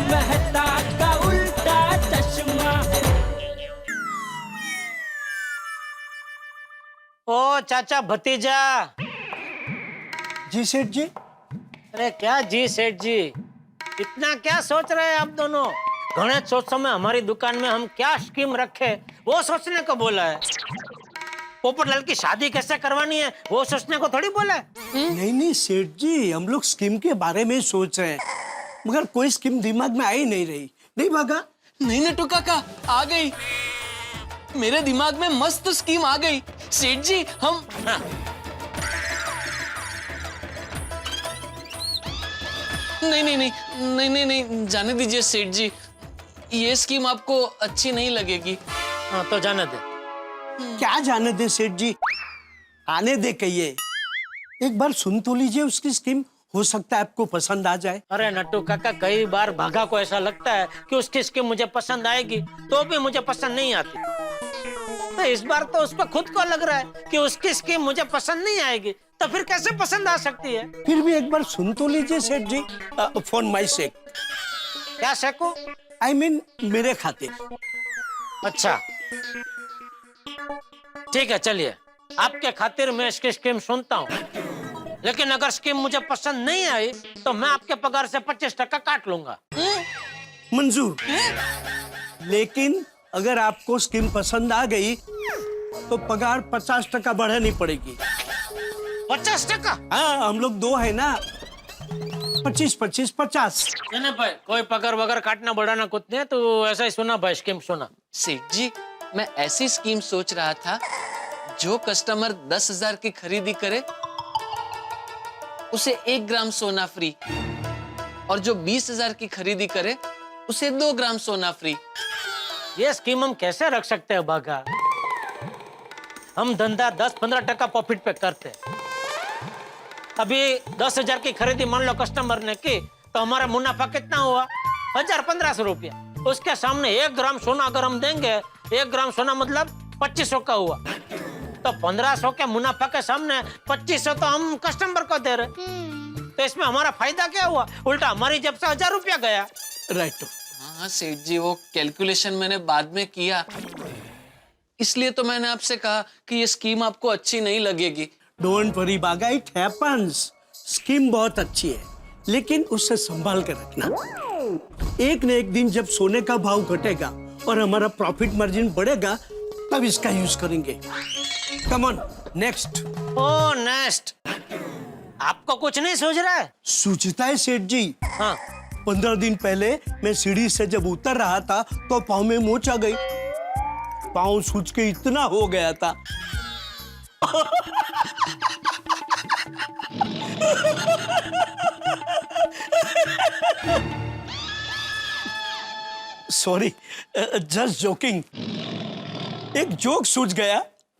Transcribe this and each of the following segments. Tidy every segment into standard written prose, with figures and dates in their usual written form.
मेहता का उल्टा चश्मा। ओ चाचा भतीजा। जी सेठ जी। अरे क्या जी सेठ जी, इतना क्या सोच रहे हैं आप दोनों? गणेश सोच में हमारी दुकान में हम क्या स्कीम रखे वो सोचने को बोला है। पोपटलाल की शादी कैसे करवानी है वो सोचने को थोड़ी बोला है। नहीं नहीं सेठ जी, हम लोग स्कीम के बारे में सोच रहे हैं, मगर कोई स्कीम दिमाग में आ ही नहीं रही। नहीं भागा? नहीं नटू काका, आ गई मेरे दिमाग में, मस्त स्कीम आ गई सेठ जी। हम नहीं नहीं नहीं नहीं नहीं नहीं जाने दीजिए सेठ जी, ये स्कीम आपको अच्छी नहीं लगेगी। हाँ तो जाने दे। क्या जाने दे सेठ जी, आने दे कहिए, एक बार सुन तो लीजिए उसकी स्कीम, हो सकता है आपको पसंद आ जाए। अरे नट्टू काका, कई बार भागा को ऐसा लगता है कि उसकी स्कीम मुझे पसंद आएगी तो भी मुझे पसंद नहीं आती। तो इस बार तो उसको खुद को लग रहा है कि उसकी स्कीम मुझे पसंद नहीं आएगी, तो फिर कैसे पसंद आ सकती है? फिर भी एक बार सुन तो लीजिए सेठ जी, फॉर माई सेक। क्या शेको? आई मीन मेरे खातिर। अच्छा ठीक है, चलिए आपके खातिर मैं इसकी स्कीम सुनता हूँ, लेकिन अगर स्कीम मुझे पसंद नहीं आई तो मैं आपके पगार से 25% काट लूंगा। मंजूर। लेकिन अगर आपको स्कीम पसंद आ गई तो पगार 50% बढ़ानी पड़ेगी। 50%? हाँ, हम लोग दो है ना, 25 25 50। नहीं भाई, कोई पगार वगैरह काटना बढ़ाना कुछ नहीं, तो ऐसा ही सुना भाई, स्कीम सुना। सेठ जी, मैं ऐसी स्कीम सोच रहा था, जो कस्टमर 10,000 की खरीदी करे उसे 1 ग्राम सोना फ्री, और जो 20,000 की खरीदी करे उसे 2 ग्राम सोना फ्री। ये स्कीम हम कैसे रख सकते हैं भागा? हम धंधा 10-15% प्रॉफिट पे करते हैं। अभी 10,000 की खरीदी मान लो कस्टमर ने की, तो हमारा मुनाफा कितना हुआ? 1,000-1,500 रुपया। उसके सामने 1 ग्राम सोना अगर हम देंगे, 1 ग्राम सोना मतलब 2,500 का हुआ, तो 1,500 के मुनाफा के सामने 2,500 तो हम कस्टमर को दे रहे। तो इसमें हमारा फायदा क्या हुआ? उल्टा हमारी जेब से 1,000 रुपया गया। राइट। हाँ सेठ जी, वो कैलकुलेशन मैंने बाद में किया, इसलिए तो मैंने आपसे कहा कि ये स्कीम आपको अच्छी नहीं लगेगी। डोंट वरी बागा, इट हैपेंस। स्कीम बहुत अच्छी है, लेकिन उससे संभाल कर रखना। एक न एक दिन जब सोने का भाव घटेगा और हमारा प्रॉफिट मार्जिन बढ़ेगा, तब इसका यूज करेंगे। Come on, next. Oh next, आपको कुछ नहीं सूझ रहा है? सूझता है सेठ जी। हाँ 15 दिन पहले मैं सीढ़ी से जब उतर रहा था तो पाँव में मोच आ गई, पाँव सूज के इतना हो गया था। Sorry, just joking. एक जोक सूझ गया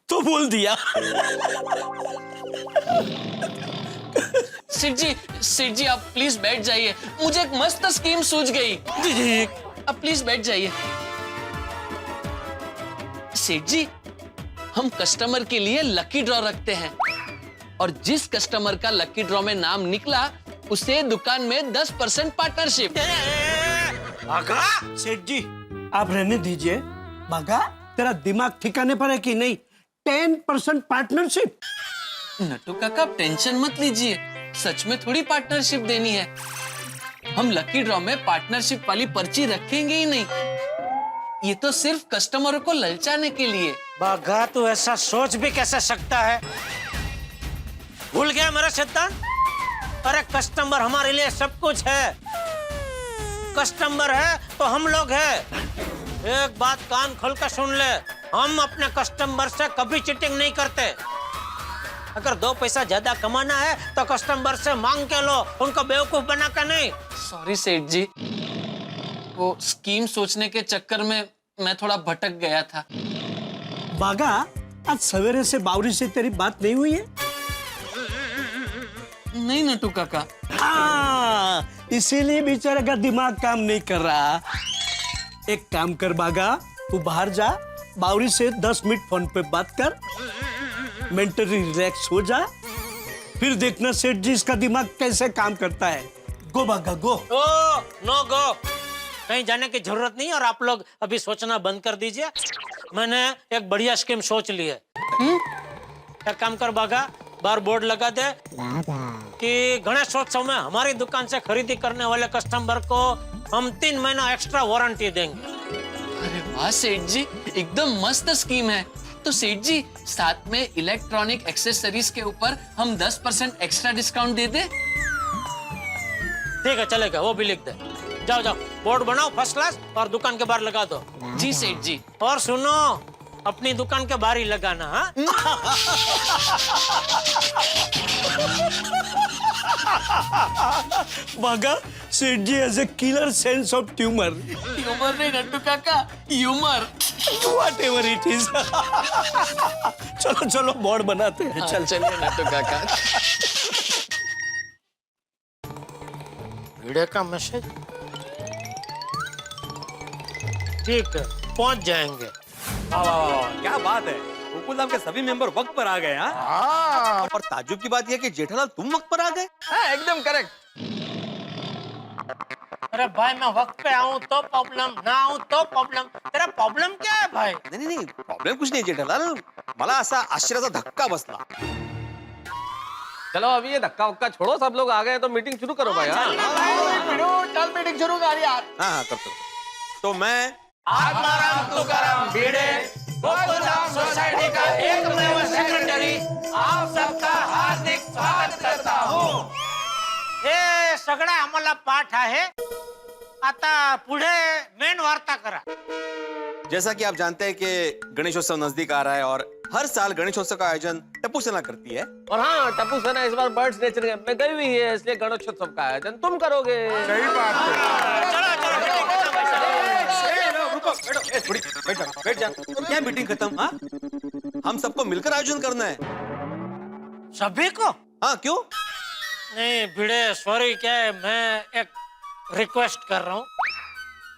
तो बोल दिया। सेठ जी आप प्लीज बैठ जाइए, मुझे एक मस्त स्कीम सूझ गई। जी आप प्लीज बैठ जाइए। सेठ जी, हम कस्टमर के लिए लकी ड्रॉ रखते हैं, और जिस कस्टमर का लकी ड्रॉ में नाम निकला उसे दुकान में 10% पार्टनरशिप। सेठ जी आप रहने दीजिए। भागा, तेरा दिमाग ठिकाने पर है कि नहीं? 10% पार्टनरशिप। नटू काका आप टेंशन मत लीजिए, सच में थोड़ी पार्टनरशिप देनी है। हम लकी ड्रॉ में पार्टनरशिप वाली पर्ची रखेंगे ही नहीं, ये तो सिर्फ कस्टमरों को ललचाने के लिए। बागा, तू ऐसा सोच भी कैसे सकता है? भूल गया मेरा सिद्धांत? अरे कस्टमर हमारे लिए सब कुछ है। कस्टमर है तो हम लोग हैं। एक बात कान खोल कर सुन ले, हम अपने कस्टमर से कभी चीटिंग नहीं करते। अगर 2 पैसा ज्यादा कमाना है तो कस्टमर से मांग के लो, उनको बेवकूफ बना के नहीं। सॉरी सेठ जी, वो स्कीम सोचने के चक्कर में मैं थोड़ा भटक गया था। बागा, आज सवेरे से बावरी से तेरी बात नहीं हुई है? नहीं नटू काका। इसीलिए बेचारे का दिमाग काम नहीं कर रहा। एक काम कर बागा, तू बाहर जा, बावरी से 10 मिनट फोन पे बात कर, मेंटली रिलैक्स हो जा, फिर देखना सेठ जी इसका दिमाग कैसे काम करता है। गो बागा गो। ओ नो गो, कहीं जाने की जरूरत नहीं और आप लोग अभी सोचना बंद कर दीजिए। मैंने एक बढ़िया स्कीम सोच ली है। एक काम कर बागा, बाहर बोर्ड लगा दे कि गणेशोत्सव में हमारी दुकान से खरीदी करने वाले कस्टमर को हम 3 महीना एक्स्ट्रा वारंटी देंगे। अरे वाह सेठ जी, एकदम मस्त स्कीम है। तो सेठ जी, साथ में इलेक्ट्रॉनिक एक्सेसरीज के ऊपर हम 10% एक्स्ट्रा डिस्काउंट दे दे। ठीक है, चलेगा, वो भी लिख दे। जाओ जाओ, बोर्ड बनाओ फर्स्ट क्लास और दुकान के बाहर लगा दो। जी सेठ जी। और सुनो, अपनी दुकान के बाहर ही लगाना। हाँ Bagha, Seth ji has a killer sense of tumour. Humour नहीं नट्टू काका, ह्यूमर। Whatever it is. चलो चलो बोर्ड बनाते हैं। चल चलिए नट्टू काका। वीडियो का मैसेज, ठीक है, पहुंच जाएंगे। वाह वाह वाह, क्या बात है, गोकुलधाम के सभी मेंबर वक्त पर आ गए। हाँ, और ताज्जुब की बात यह कि जेठालाल तुम वक्त पर आ गए। हाँ, एकदम करेक्ट। अरे भाई, मैं वक्त पे आऊं तो प्रॉब्लम, ना आऊं तो प्रॉब्लम। तेरा प्रॉब्लम क्या है भाई? नहीं नहीं, प्रॉब्लेम कुछ नहीं जेठालाल, मला असा आश्चर्याचा धक्का बसला। चलो अभी ये धक्का वक्का छोड़ो, सब लोग आ गए तो मीटिंग शुरू करो भाई। चल मीटिंग शुरू कर यार। हाँ करते। तो मैं आत्माराम तुकाराम भिड़े, गोकुलधाम सोसाइटी का एकमेव सेक्रेटरी, आप सबका हार्दिक स्वागत करता हूँ। हे सगळं आम्हाला पाठ आहे, आता पुढे मेन वार्ता करा। जैसा कि आप जानते हैं कि गणेशोत्सव नजदीक आ रहा है और हर साल गणेशोत्सव का आयोजन टप्पू सेना करती है। और हाँ, टप्पू सेना इस बार बर्ड्स नेचर कैंप में गई हुई है, इसलिए गणेशोत्सव का आयोजन तुम करोगे। सही बात है। चलो बैठ जा। क्या मीटिंग खत्म? हाँ, हम सबको मिलकर आयोजन करना है। सभी को? हाँ, क्यों? नहीं भिड़े, सॉरी, क्या है, मैं एक रिक्वेस्ट कर रहा हूँ।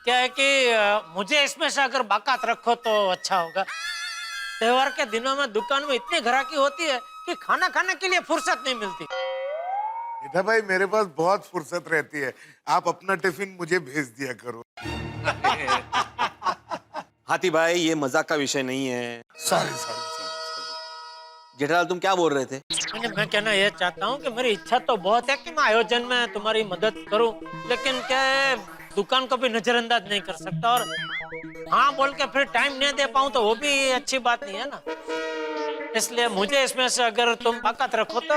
क्या है कि मुझे इसमें से अगर बाकात रखो तो अच्छा होगा। त्योहार के दिनों में दुकान में इतनी ग्राहकी होती है कि खाना खाने के लिए फुर्सत नहीं मिलती। बेटा भाई, मेरे पास बहुत फुर्सत रहती है, आप अपना टिफिन मुझे भेज दिया करो। हाथी भाई, ये मजाक का विषय नहीं है। Sorry sorry. जेठालाल तुम क्या बोल रहे थे? मैं कहना ये चाहता हूँ कि मेरी इच्छा तो बहुत है कि मैं आयोजन में तुम्हारी मदद करूँ, लेकिन क्या है, दुकान को भी नजरअंदाज नहीं कर सकता, और हाँ बोल के फिर टाइम नहीं दे पाऊँ तो वो भी अच्छी बात नहीं है ना। इसलिए मुझे इसमें से अगर तुम ताकत रखो तो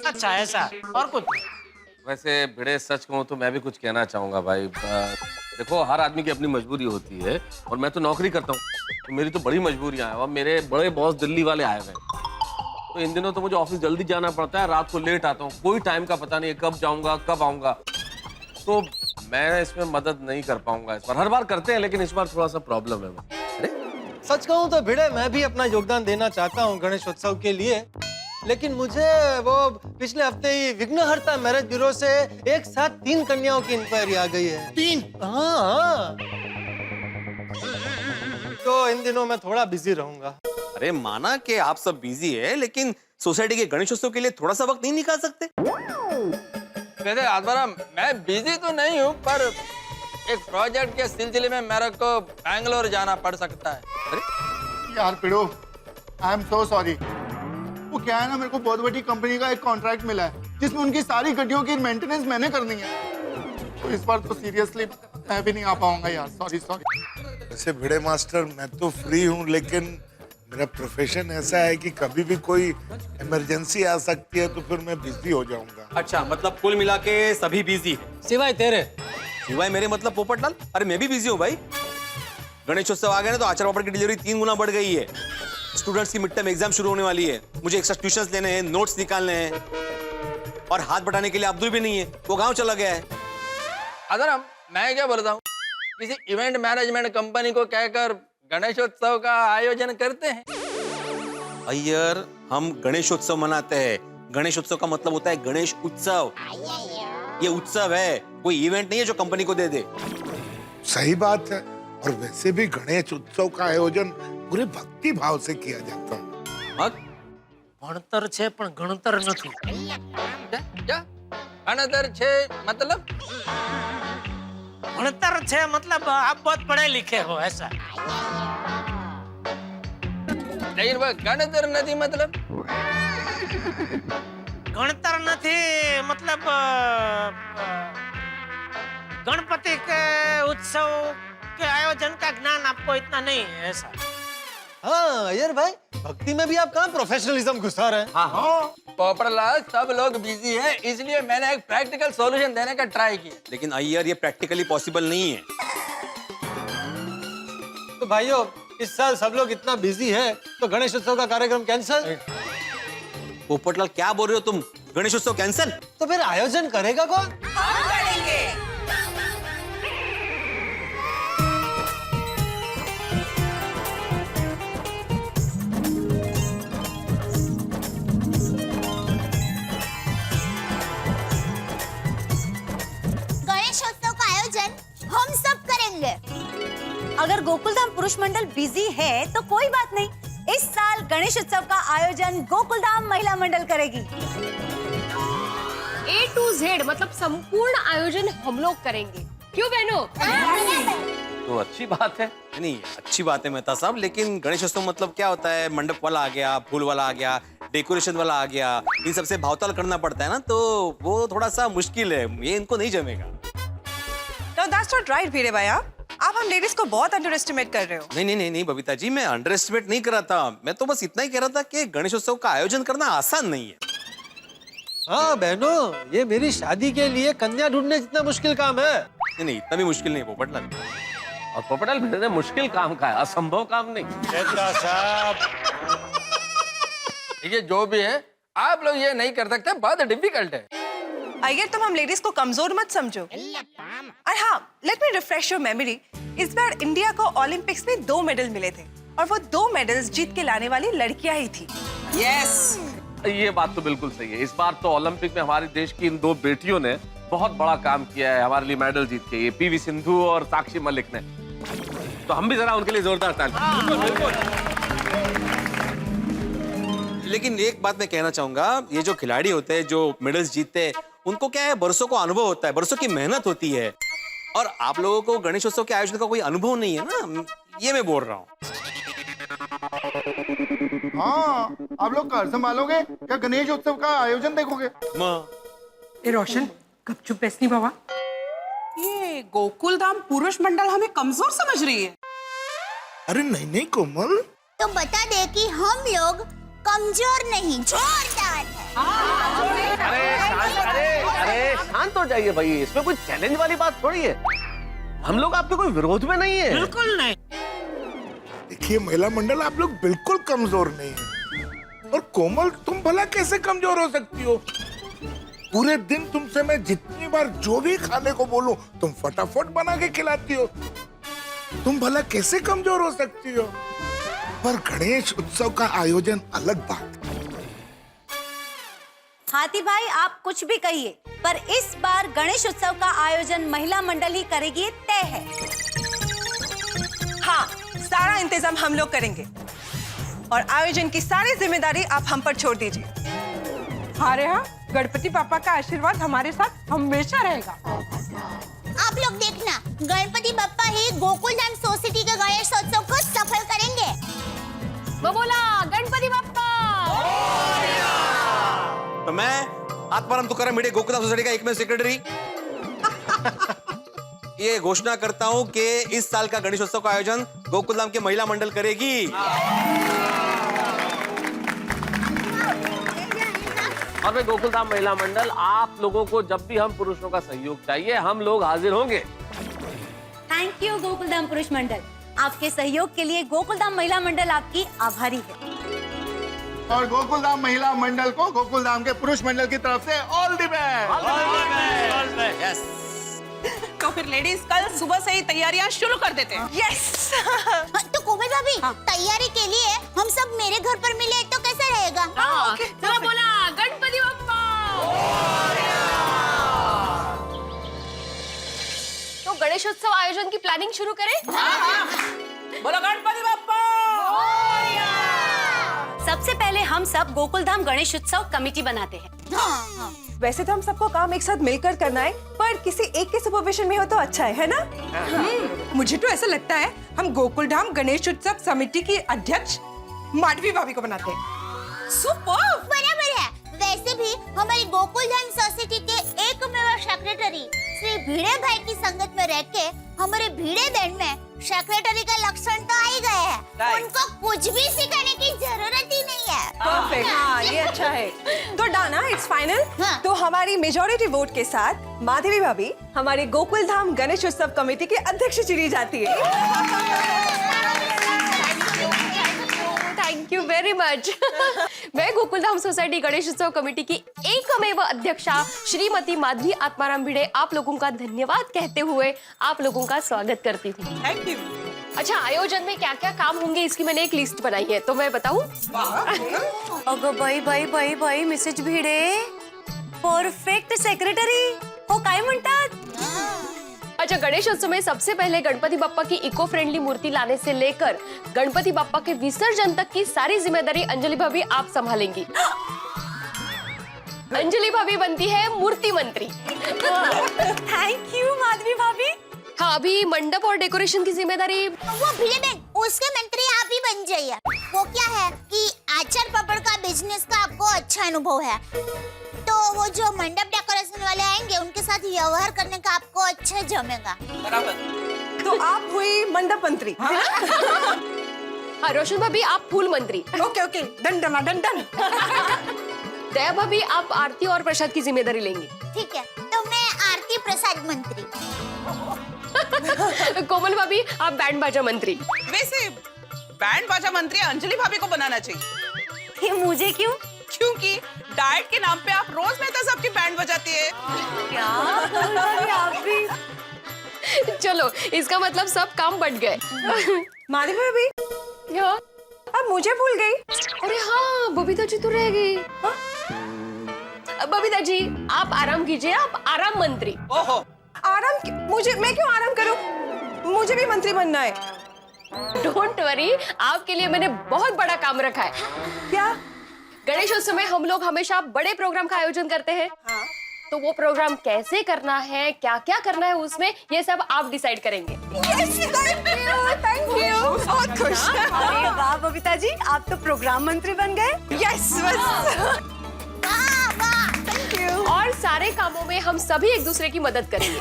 अच्छा है, ऐसा और कुछ। वैसे भिड़े, सच कहूँ तो मैं भी कुछ कहना चाहूंगा भाई। देखो, हर आदमी की अपनी मजबूरी होती है, और मैं तो नौकरी करता हूँ, तो मेरी तो बड़ी मजबूरियां हैं। और मेरे बड़े बॉस दिल्ली वाले आए हुए हैं, तो इन दिनों तो मुझे ऑफिस जल्दी जाना पड़ता है, रात को लेट आता हूँ, कोई टाइम का पता नहीं है कब जाऊंगा कब आऊंगा, तो मैं इसमें मदद नहीं कर पाऊंगा। इस बार हर बार करते हैं, लेकिन इस बार थोड़ा सा प्रॉब्लम है। सच कहूं तो भिड़े, मैं भी अपना योगदान देना चाहता हूं गणेशोत्सव के लिए, लेकिन मुझे वो पिछले हफ्ते ही विघ्नहर्ता मैरिज ब्यूरो से एक साथ 3 कन्याओं की इंक्वायरी आ गई है। 3? हाँ। तो इन दिनों मैं थोड़ा बिजी रहूंगा। अरे माना कि आप सब बिजी है, लेकिन सोसाइटी के गणेशोत्सव के लिए थोड़ा सा वक्त नहीं निकाल सकते? वैसे आत्माराम, मैं बिजी तो नहीं हूँ, पर एक प्रोजेक्ट के सिलसिले में मेरे को बैंगलोर जाना पड़ सकता है। अरे यार पिड़ो, आई एम सो सॉरी। वो क्या है ना, मेरे को बहुत बड़ी कंपनी का एक कॉन्ट्रैक्ट मिला है जिसमें उनकी सारी गड्डियों की मेंटेनेंस मैंने करनी है, तो इस बार तो सीरियसली मैं भी नहीं आ पाऊंगा यार, सॉरी सॉरी। वैसे भिड़े मास्टर, मैं तो फ्री हूँ, लेकिन मेरा प्रोफेशन ऐसा है कि कभी भी कोई इमरजेंसी आ सकती है, तो फिर मैं बिजी हो जाऊंगा। अच्छा, मतलब कुल मिला के सभी बिजी है सिवाय तेरे। सिवाय मेरे मतलब पोपटलाल? अरे मैं भी बिजी हूँ भाई। गणेशोत्सव आ गए ना, तो आचार पापड़ की डिलीवरी 3 गुना बढ़ गई है। स्टूडेंट्स की मिड टर्म एग्जाम शुरू होने वाली है, मुझे एक्स्ट्रा ट्यूशंस लेने हैं, नोट्स निकालने हैं, और हाथ बटाने के लिए अब्दुल भी नहीं है, वो गाँव चला गया है। आत्माराम, मैं क्या बोलता हूँ, किसी इवेंट मैनेजमेंट कंपनी को कहकर गणेशोत्सव का आयोजन करते हैं। अय्यर, हम गणेशोत्सव मनाते हैं। गणेशोत्सव का मतलब होता है गणेश उत्सव। ये उत्सव है, कोई इवेंट नहीं है जो कंपनी को दे दे। सही बात है, और वैसे भी गणेश उत्सव का आयोजन पूरे भक्ति भाव से किया जाता है। भणतर छे पण गणतर નથી। क्या गणतर छे मतलब? गणतर छे मतलब आप बहुत पढ़े लिखे हो ऐसा। लेकिन वो गणतर नदी मतलब गणतर नहीं मतलब गणपति के उत्सव के आयोजन का ज्ञान आपको इतना नहीं है ऐसा। हाँ अय्यर भाई, भक्ति में भी आप कहाँ प्रोफेशनलिज्म घुसा रहे हैं? हाँ पोपटलाल, सब लोग बिजी हैं, इसलिए मैंने एक प्रैक्टिकल सॉल्यूशन देने का ट्राई किया। लेकिन अय्यर ये प्रैक्टिकली पॉसिबल नहीं है। तो भाइयों, इस साल सब लोग इतना बिजी है तो गणेश उत्सव का कार्यक्रम कैंसिल। पोपटलाल क्या बोल रहे हो तुम? गणेशोत्सव कैंसिल? तो फिर आयोजन करेगा कौन? हम करेंगे। गणेशोत्सव का आयोजन हम सब करेंगे। अगर गोकुलधाम पुरुष मंडल बिजी है तो कोई बात नहीं, इस साल गणेश उत्सव का आयोजन गोकुलधाम महिला मंडल करेगी। A to Z मतलब संपूर्ण आयोजन हम लोग करेंगे, क्यों बहनों? तो अच्छी बात है। नहीं अच्छी बात है मेहता साहब, लेकिन गणेशोत्सव मतलब क्या होता है? मंडप वाला आ गया, फूल वाला आ गया, डेकोरेशन वाला आ गया, इन सबसे भावताल करना पड़ता है ना, तो वो थोड़ा सा मुश्किल है, ये इनको नहीं जमेगा। No, that's not right, वीरे भाई। आप हम लेडीज को बहुत अंडर एस्टिमेट कर रहे हो। नहीं बबीता जी, मैं अंडर एस्टिमेट नहीं कर रहा था, मैं तो बस इतना ही कह रहा था कि गणेशोत्सव का आयोजन करना आसान नहीं है। हाँ बहनों, ये मेरी शादी के लिए कन्या ढूंढने जितना मुश्किल काम है। नहीं इतना भी मुश्किल नहीं पोपटलाल। और पोपटलाल भिड़े मुश्किल काम का है, असंभव काम नहीं। ये जो भी है, आप लोग ये नहीं कर सकते, बहुत डिफिकल्ट है। अय्यर, तुम हम लेडीज को कमजोर मत समझो। और हाँ, let me refresh your memory. इस बार इंडिया को ओलंपिक्स में 2 मेडल मिले थे और वो 2 मेडल्स जीत के लाने वाली लड़कियां ही थी। यस। ये बात तो बिल्कुल सही है। इस बार तो ओलंपिक में हमारे देश की इन 2 बेटियों ने बहुत बड़ा काम किया है, हमारे लिए मेडल जीत के, ये पीवी सिंधु और साक्षी मलिक ने। तो हम भी जरा उनके लिए जोरदार ताली। लेकिन एक बात मैं कहना चाहूंगा, ये जो खिलाड़ी होते हैं, जो मेडल्स जीतते हैं, उनको क्या है, बरसों का अनुभव होता है, बरसों की मेहनत होती है, और आप लोगों को गणेशोत्सव के आयोजन का कोई अनुभव नहीं है ना, ये मैं बोल रहा हूँ। हाँ, आप लोग घर संभालोगे क्या? गणेश उत्सव का आयोजन देखोगे? ए रोशन, गपचुप बैसनी बाबा। ये गोकुलधाम पुरुष मंडल हमें कमजोर समझ रही है। अरे नहीं कोमल, तो बता दे कि हम लोग कमजोर नहीं, जोरदार है। अरे शांत हो जाइए भाई, इसमें कोई चैलेंज वाली बात थोड़ी है। हम लोग आपके कोई विरोध में नहीं है। बिल्कुल नहीं। देखिए महिला मंडल, आप लोग बिल्कुल कमजोर नहीं है। और कोमल, तुम भला कैसे कमजोर हो सकती हो? पूरे दिन तुमसे मैं जितनी बार जो भी खाने को बोलूं, तुम फटाफट बना के खिलाती हो। तुम भला कैसे कमजोर हो सकती हो? पर गणेश उत्सव का आयोजन अलग बात है। हाथी भाई, आप कुछ भी कहिए, पर इस बार गणेश उत्सव का आयोजन महिला मंडल ही करेगी, ये तय है। हाँ, सारा इंतजाम हम लोग करेंगे और आयोजन की सारी जिम्मेदारी आप हम पर छोड़ दीजिए। अरे हाँ, गणपति पापा का आशीर्वाद हमारे साथ हमेशा रहेगा। आप लोग देखना, गणपति बप्पा ही गोकुलधाम सोसाइटी के गणेशोत्सव को सफल करेंगे। वो बोला गणपति बप्पा। तो मैं आत्माराम तुकाराम भिड़े, गोकुलधाम सोसाइटी का एकमेव सेक्रेटरी, ये घोषणा करता हूं कि इस साल का गणेशोत्सव का आयोजन गोकुलधाम के महिला मंडल करेगी। और भाई गोकुलधाम महिला मंडल, आप लोगों को जब भी हम पुरुषों का सहयोग चाहिए, हम लोग हाजिर होंगे। थैंक यू गोकुलधाम पुरुष मंडल, आपके सहयोग के लिए गोकुलधाम महिला मंडल आपकी आभारी है। और गोकुलधाम महिला मंडल को गोकुलधाम के पुरुष मंडल की तरफ से ऑल द बेस्ट। यस। तो फिर लेडीज कल सुबह से ही तैयारियां शुरू कर देते हैं। यस। तो कोमल भाभी, तैयारी के लिए हम सब मेरे घर पर मिले तो कैसा रहेगा? चलो बोला गणपति बप्पा। तो गणेशोत्सव आयोजन की प्लानिंग शुरू करें? बोलो गणपति बप्पा। सबसे पहले हम सब गोकुलधाम गणेश उत्सव कमेटी बनाते हैं। वैसे तो हम सबको काम एक साथ मिलकर करना है, पर किसी एक के सुपरविजन में हो तो अच्छा है ना? मुझे तो ऐसा लगता है हम गोकुल धाम गणेश उत्सव समिति की अध्यक्ष माधवी भाभी को बनाते हैं। सुपर! बराबर है। वैसे भी हमारी गोकुल धाम सोसाइटी के एकमेव सेक्रेटरी श्री भिड़े भाई की संगत में रह के हमारे भिड़े बैंड में सेक्रेटरी का लक्षण तो आ ही गए हैं। उनको कुछ भी सिखाने की जरूरत ही नहीं है। परफेक्ट, हाँ ये अच्छा है। तो डाना इट्स फाइनल। हाँ। तो हमारी मेजॉरिटी वोट के साथ माधवी भाभी हमारे गोकुल धाम गणेश उत्सव कमेटी के अध्यक्ष चुनी जाती है। Thank you very much. मैं गोकुलधाम सोसाइटी गणेश उत्सव कमेटी की एकमेव अध्यक्षा श्रीमती माधवी आत्माराम भिड़े आप लोगों का धन्यवाद कहते हुए आप लोगों का स्वागत करती हूँ। Thank you. अच्छा, आयोजन में क्या क्या काम होंगे इसकी मैंने एक लिस्ट बनाई है, तो मैं बताऊं? अगो बाई मिसेस भिडे परफेक्ट सेक्रेटरी हो काय म्हणतात? अच्छा, गणेश उत्सव में सबसे पहले गणपति बप्पा की इको फ्रेंडली मूर्ति लाने से लेकर गणपति बप्पा के विसर्जन तक की सारी जिम्मेदारी अंजलि भाभी आप संभालेंगी। अंजलि भाभी बनती है मूर्ति मंत्री। थैंक यू माधवी भाभी। हाँ, अभी मंडप और डेकोरेशन की जिम्मेदारी वो भिड़े बहन, उसके मंत्री आप ही बन जाइए। वो क्या है कि आचार पापड़ का बिजनेस का आपको अच्छा अनुभव है, तो वो जो मंडप डेकोरेशन वाले आएंगे उनके साथ व्यवहार करने का आपको अच्छा जमेगा। तो आप हुई मंडप मंत्री। हाँ, रोशन भाभी आप फूल मंत्री। Okay okay, done done done done. Daya भाभी आप आरती और प्रसाद की जिम्मेदारी लेंगी। ठीक है, तो मैं आरती प्रसाद मंत्री। कोमल भाभी आप बैंड बाजा मंत्री। वैसे बैंड बाजा मंत्री अंजलि भाभी को बनाना चाहिए। ये मुझे क्यों? क्योंकि डाइट के नाम पे आप रोज मेहता साहब की बैंड बजाती है। क्या बोल रही आप भी? चलो, इसका मतलब सब काम बट गए। माधवी भाभी क्या? अब मुझे भूल गई। अरे हाँ, बबीता जी तो रह गई। बबीता जी आप आराम कीजिए, आप आराम मंत्री। ओहो, मैं क्यों आराम करूं? मुझे भी मंत्री बनना है। डोंट वरी, आपके लिए मैंने बहुत बड़ा काम रखा है। क्या? गणेश उत्सव में हम लोग हमेशा बड़े प्रोग्राम का आयोजन करते हैं। हाँ। तो वो प्रोग्राम कैसे करना है, क्या क्या करना है उसमें, ये सब आप डिसाइड करेंगे। Thank you. बहुत खुश। अरे वाह बबीता जी, आप तो प्रोग्राम मंत्री बन गए। यस बस। और सारे कामों में हम सभी एक दूसरे की मदद करेंगे।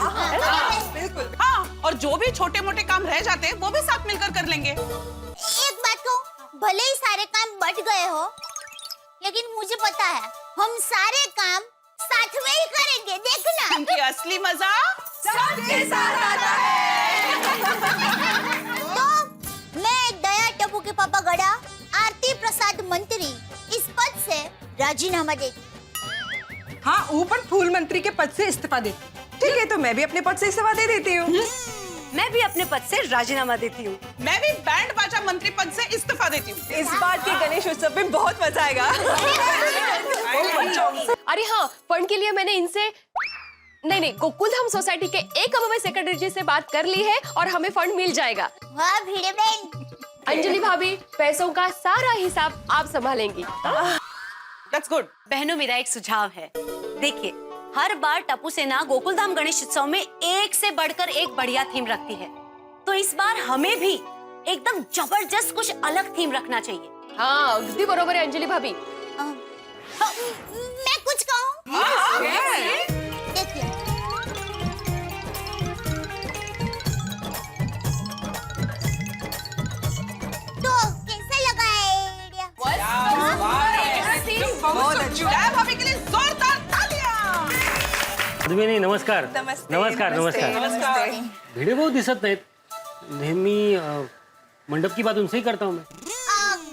बिल्कुल। हाँ, और जो भी छोटे मोटे काम रह जाते हैं वो भी साथ मिलकर कर लेंगे। एक बात कहूं, भले ही सारे काम बट गए हो, लेकिन मुझे पता है हम सारे काम साथ में ही करेंगे, देखना। क्योंकि असली मजा सबके साथ आता है। तो मैं दया टप्पू के पापा गड़ा आरती प्रसाद मंत्री इस पद से राजीनामा देती। हाँ, ऊपर फूल मंत्री के पद से इस्तीफा देती। ठीक है, तो मैं भी अपने पद से इस्तीफा दे देती हूँ। मैं भी अपने पद से राजीनामा देती हूँ। मैं भी बैंड बाजा मंत्री पद से इस्तीफा देती हूँ। इस बार के गणेश उत्सव में बहुत मजा आएगा। अरे हाँ, फंड के लिए मैंने इनसे नहीं, गोकुलधाम सोसाइटी के एकमेव सेक्रेटरी जी से बात कर ली है और हमें फंड मिल जाएगा। वाह भिड़े बहन। अंजलि भाभी पैसों का सारा हिसाब आप संभालेंगी। That's good. बहनों, मेरा एक सुझाव है। देखिए, हर बार टप्पू सेना गोकुलधाम गणेश उत्सव में एक से बढ़कर एक बढ़िया थीम रखती है, तो इस बार हमें भी एकदम जबरदस्त कुछ अलग थीम रखना चाहिए। हाँ, अगदी बरोबर है अंजलि भाभी। मैं कुछ कहूँ? देखिए, तो कैसा लगा आइडिया? बहुत अच्छा। भाभी के लिए जोरदार तालियां। पद्मिनी नमस्कार. नमस्ते, नमस्कार. नमस्ते, नमस्कार. नमस्ते। भिड़े भाऊ दिसत नाहीत. नेहमी मंडप की बात उनसे ही करता हूँ मैं.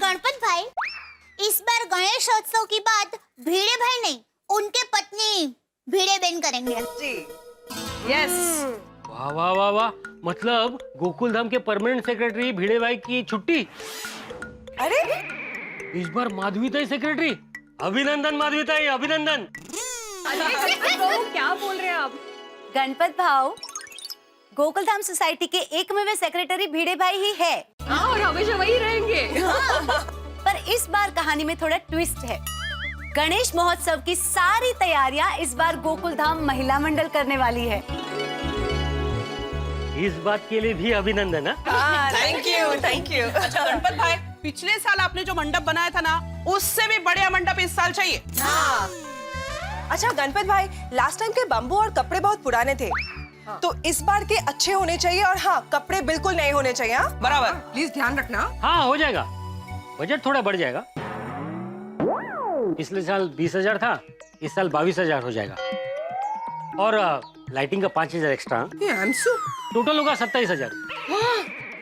गणपत भाई, इस बार गणेशोत्सव की बात भिड़े भाई नहीं, उनके पत्नी भिड़े बहन करेंगे। जी। यस। वाह वाह वाह वाह. मतलब गोकुलधाम के परमानेंट सेक्रेटरी भिड़े भाई की छुट्टी. अरे इस बार माधवीताई सेक्रेटरी. अभिनंदन माधवीताई, अभिनंदन. क्या बोल रहे हैं आप? गणपत भाव, गोकुलधाम सोसाइटी के एकमेव सेक्रेटरी भिड़े भाई ही है। हाँ, और हमेशा वही रहेंगे। पर इस बार कहानी में थोड़ा ट्विस्ट है। गणेश महोत्सव की सारी तैयारियां इस बार गोकुल धाम महिला मंडल करने वाली है। इस बात के लिए भी अभिनंदन है। Thank you thank you. अच्छा गणपत भाई, पिछले साल आपने जो मंडप बनाया था ना, उससे भी बढ़िया मंडप इस साल चाहिए। अच्छा गणपत भाई, लास्ट टाइम के बम्बू और कपड़े बहुत पुराने थे, तो इस बार के अच्छे होने चाहिए और हाँ, कपड़े बिल्कुल नए होने चाहिए। बराबर, प्लीज ध्यान रखना। हाँ हो जाएगा, बजट थोड़ा बढ़ जाएगा। पिछले साल 20,000 था, इस साल 22,000 हो जाएगा। और लाइटिंग का 5,000 एक्स्ट्रा। टोटल होगा 27,000।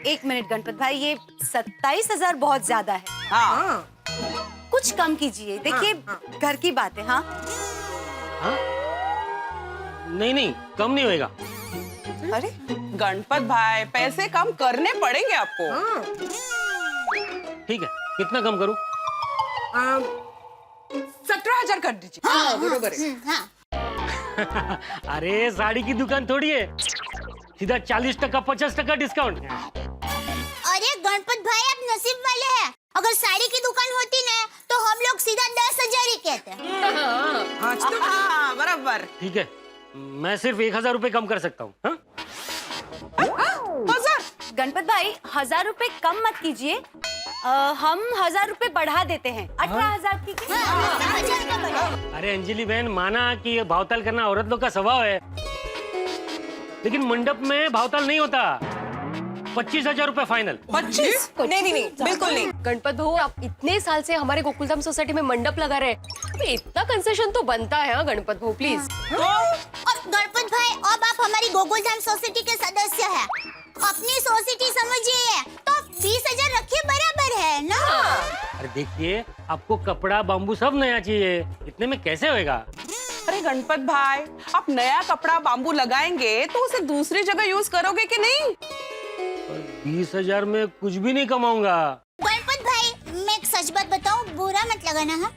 1 मिनट गणपत भाई, ये 27,000 बहुत ज्यादा है। हाँ कुछ कम कीजिए, देखिए घर की बात है। हाँ हाँ? नहीं कम नहीं होएगा। अरे गणपत भाई, पैसे कम करने पड़ेंगे आपको। ठीक है, कितना कम करूं? 17,000 कर दीजिए। हाँ बरोबर है। अरे साड़ी की दुकान थोड़ी है, सीधा 40% 50% डिस्काउंट। अरे गणपत भाई, आप नसीब वाले हैं। अगर साड़ी की दुकान होती ना, तो हम लोग सीधा 10,000 ही कहते हैं। हाँ बराबर। ठीक है, मैं सिर्फ 1,000 रुपए कम कर सकता हूँ। हाँ? गणपत भाई, 1,000 रुपए कम मत कीजिए, हम 1,000 रुपए बढ़ा देते हैं। 18,000 की। अरे अंजलि बहन, माना कि ये भावताल करना औरत लोग का स्वभाव है, लेकिन मंडप में भावताल नहीं होता। 25,000 रुपए फाइनल। 25? नहीं बिल्कुल नहीं। गणपत भाऊ, आप इतने साल से हमारे गोकुलधाम सोसाइटी में मंडप लगा रहे हैं, इतना कंसेशन तो बनता है। हाँ गणपत भाऊ प्लीज। और गणपत भाई, अब आप हमारी गोकुलधाम सोसाइटी के सदस्य हैं, अपनी सोसाइटी समझिए, तो 20,000 रखिए, बराबर है ना। अरे देखिए, आपको कपड़ा बाम्बू सब नया चाहिए, इतने में कैसे होएगा? अरे गणपत भाई, आप नया कपड़ा बाम्बू लगाएंगे तो उसे दूसरी जगह यूज करोगे कि नहीं? 20,000 में कुछ भी नहीं कमाऊंगा। गणपत भाई, मैं एक सच बात बताऊं, बुरा मत लगाना। है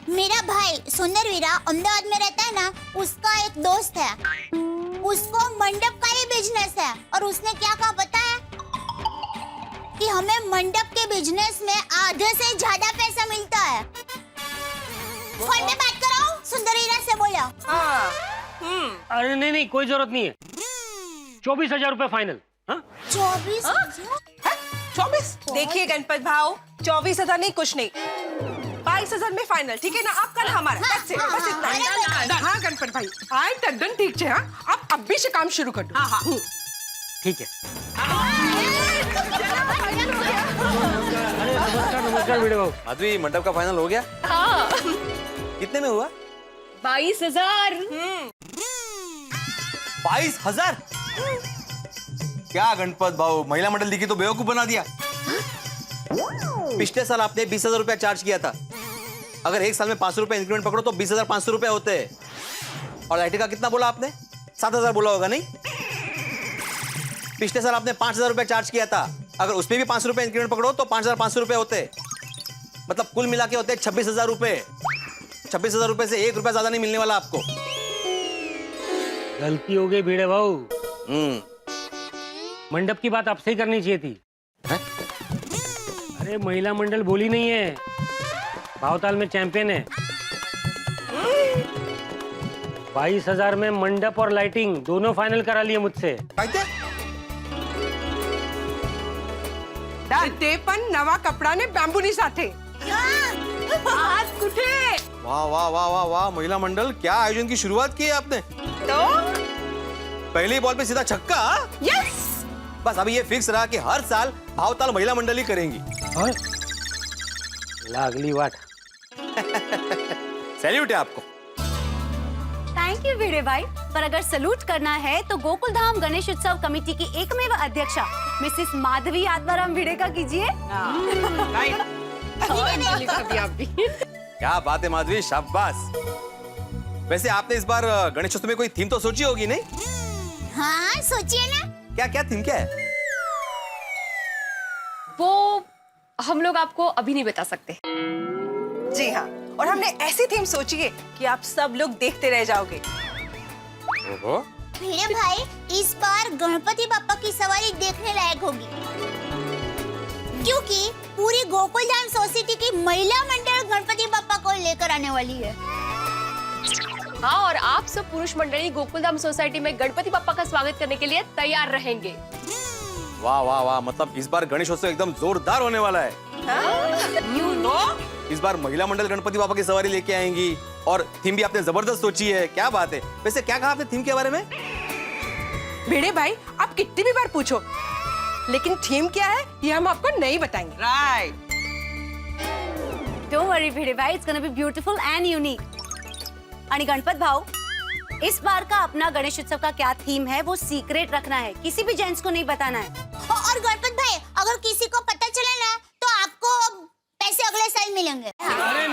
मेरा भाई सुंदर वीरा अहमदाबाद में रहता है ना, उसका एक दोस्त है, उसको मंडप का ही बिजनेस है, और उसने क्या कहा पता है? कि हमें मंडप के बिजनेस में आधे से ज्यादा पैसा मिलता है। फोन पे बात कराओ, सुंदर वीरा से बोला। अरे नहीं कोई जरूरत नहीं है। 24,000 रुपए फाइनल। 24? देखिए गणपत भाव, 24,000 नहीं, कुछ नहीं, 22,000 में फाइनल, ठीक है ना? आपका ना हमारा। बस इतना। हाँ गणपत भाई, आए तद्दन ठीक है। हाँ, आप अभी से काम शुरू कर दो। हाँ ठीक है। नमस्कार वीडियो बाबू। माधवी, मंडप का फाइनल हो गया? हाँ। कितने में हुआ? 22,000। 22,000? क्या गणपत भाऊ, महिला मंडल दिखी तो बेवकूफ बना दिया। पिछले साल आपने 20,000 रुपया चार्ज किया था। अगर एक साल में 500 रुपए इंक्रीमेंट पकड़ो तो 20,500 रुपए होते हैं। और लाइट का कितना बोला आपने? 7,000 बोला होगा नहीं? पिछले साल आपने 5,000 रुपए चार्ज किया था। अगर उसमें भी 500 रुपए इंक्रीमेंट पकड़ो तो 5,500 रुपए होते। मतलब कुल मिला के होते 26,000 रुपए। 26,000 रुपए से 1 रुपया ज्यादा नहीं मिलने वाला आपको। गलती हो गई भिड़े भाऊ। मंडप की बात आपसे ही करनी चाहिए थी। अरे महिला मंडल बोली नहीं है, भावताल में चैंपियन है। 22,000 में मंडप और लाइटिंग दोनों फाइनल करा लिए मुझसे। ते पण नवा कपड़ा ने बांबूनी साथे। आज कुठे? वाह वाह वाह वाह वाह, महिला मंडल, क्या आयोजन की शुरुआत की है आपने। तो पहली बॉल पे सीधा छक्का। यस। बस अभी ये फिक्स रहा कि हर साल भावताल महिला मंडल ही करेंगी। लागली वाट। सैल्यूट है आपको। थैंक यू वीरे भाई, पर अगर सलूट करना है तो गोकुल धाम गणेश उत्सव कमेटी की एकमेव अध्यक्षा मिसेस माधवी आत्माराम भिड़े का कीजिए। क्या बात है माधवी, शाबाश। वैसे आपने इस बार गणेशोत्सव में कोई थीम तो सोची होगी नहीं? हाँ सोचिए ना। क्या क्या थीम क्या है? वो हम लोग आपको अभी नहीं बता सकते। जी हाँ, और हमने ऐसी थीम सोची है कि आप सब लोग देखते रह जाओगे। भिड़े भाई, इस बार गणपति बापा की सवारी देखने लायक होगी, क्योंकि पूरी गोकुलधाम सोसाइटी की महिला मंडल गणपति बप्पा को लेकर आने वाली है। हाँ, और आप सब पुरुष मंडली गोकुलधाम सोसाइटी में गणपति बप्पा का स्वागत करने के लिए तैयार रहेंगे। वाह वाह वाह, मतलब इस बार गणेशोत्सव एकदम जोरदार होने वाला है। यू नो, इस बार महिला मंडल गणपति बाबा की सवारी लेके आएंगी और थीम भी आपने जबरदस्त सोची है। क्या बात है। वैसे क्या कहा आपने थीम के बारे में? भिड़े भाई आप कितनी भी बार पूछो, लेकिन थीम क्या है ये हम आपको नहीं बताएंगे। राइट। डोंट वरी भिड़े भाई, it's gonna be beautiful and unique. आणि गणपत भाऊ, इस बार का अपना गणेश उत्सव का क्या थीम है वो सीक्रेट रखना है, किसी भी जेंट्स को नहीं बताना है। और गणपत भाई, अगर किसी को पता चले ना तो आपको पैसे अगले साल मिलेंगे। अरे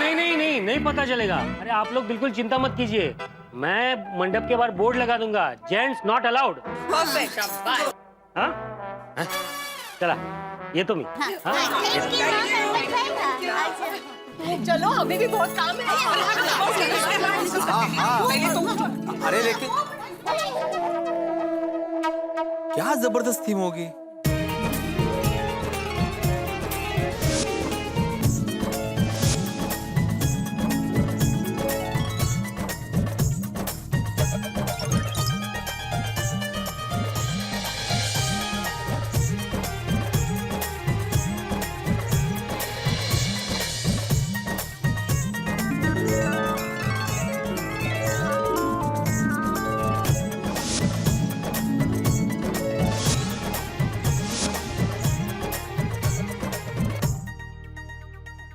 नहीं पता चलेगा। अरे आप लोग बिल्कुल चिंता मत कीजिए, मैं मंडप के बाहर बोर्ड लगा दूंगा, जेंट्स नॉट अलाउड। हाँ? चला, ये तो चलो, हमें भी बहुत काम है। अरे लेकिन क्या जबरदस्त थीम होगी।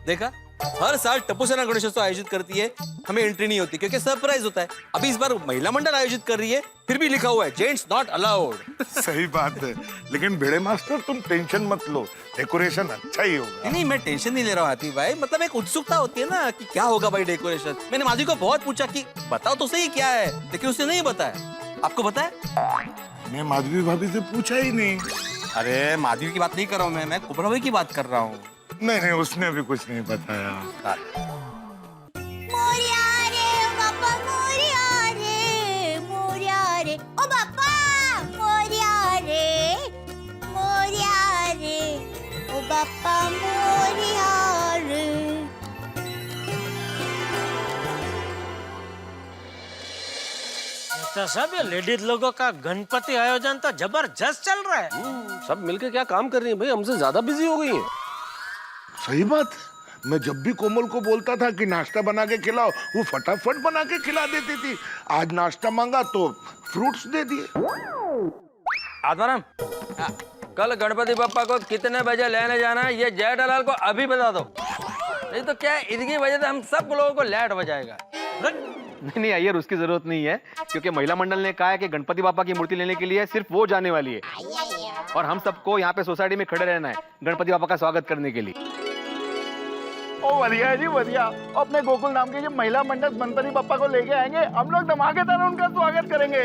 देखा, हर साल टप्पू सेना गणेशोत्सव आयोजित करती है, हमें एंट्री नहीं होती क्योंकि सरप्राइज होता है। अभी इस बार महिला मंडल आयोजित कर रही है, फिर भी लिखा हुआ है जेंट्स नॉट अलाउड। सही बात है, लेकिन भिड़े मास्टर तुम टेंशन मत लो, डेकोरेशन अच्छा ही होगा। नहीं, मैं टेंशन नहीं ले रहा हूँ हाथी भाई, मतलब एक उत्सुकता होती है ना कि क्या होगा भाई डेकोरेशन। मैंने माधवी को बहुत पूछा कि बताओ तो सही क्या है, लेकिन उसने नहीं बताया। आपको बताया? मैं माधवी भाभी से पूछा ही नहीं। अरे माधवी की बात नहीं कर रहा हूँ मैं कुबरा भाई की बात कर रहा हूँ। नहीं, उसने भी कुछ नहीं बताया। मोरिया रे बाप्पा, मोरिया रे, मोरिया रे, ओ बाप्पा, मोरिया रे, मोरिया रे, ओ बाप्पा, मोरिया रे। तो सब ये लेडीज लोगों का गणपति आयोजन तो जबरदस्त चल रहा है। सब मिलकर क्या काम कर रही है भाई, हमसे ज्यादा बिजी हो गई है। सही बात, मैं जब भी कोमल को बोलता था कि नाश्ता बना के खिलाओ, वो फटाफट बना के खिला देती थी। आज नाश्ता मांगा तो फ्रूट्स दे दिए। आत्माराम, कल गणपति बप्पा को कितने बजे लेने जाना है ये जेठालाल को अभी बता दो, नहीं तो क्या इनकी वजह से हम सब लोगों को लेट हो जाएगा। नहीं अय्यर, उसकी जरूरत नहीं है, क्योंकि महिला मंडल ने कहा है कि गणपति बापा की मूर्ति लेने के लिए सिर्फ वो जाने वाली है और हम सबको यहाँ पे सोसाइटी में खड़े रहना है गणपति बापा का स्वागत करने के लिए। ओ बढ़िया है जी, बढ़िया। अपने गोकुल नाम के जो महिला मंडल गणपति बप्पा को लेके आएंगे, हम लोग धमाकेदार उनका स्वागत करेंगे।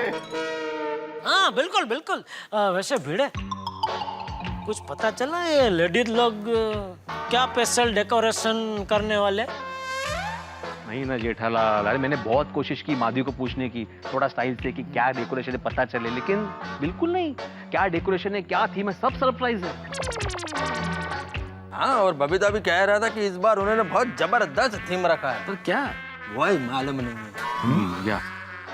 हाँ बिल्कुल बिल्कुल। वैसे भिड़े, कुछ पता चला ये लेडीज लोग क्या स्पेशल डेकोरेशन करने वाले? नहीं ना जेठालाल, अरे मैंने बहुत कोशिश की माधवी को पूछने की थोड़ा स्टाइल से कि क्या डेकोरेशन है पता चले, लेकिन बिल्कुल नहीं। क्या डेकोरेशन है, क्या थीम है, सब सरप्राइज है। हाँ, और बबीता भी कह रहा था कि इस बार उन्होंने बहुत जबरदस्त थीम रखा है। तो क्या वही मालूम नहीं क्या?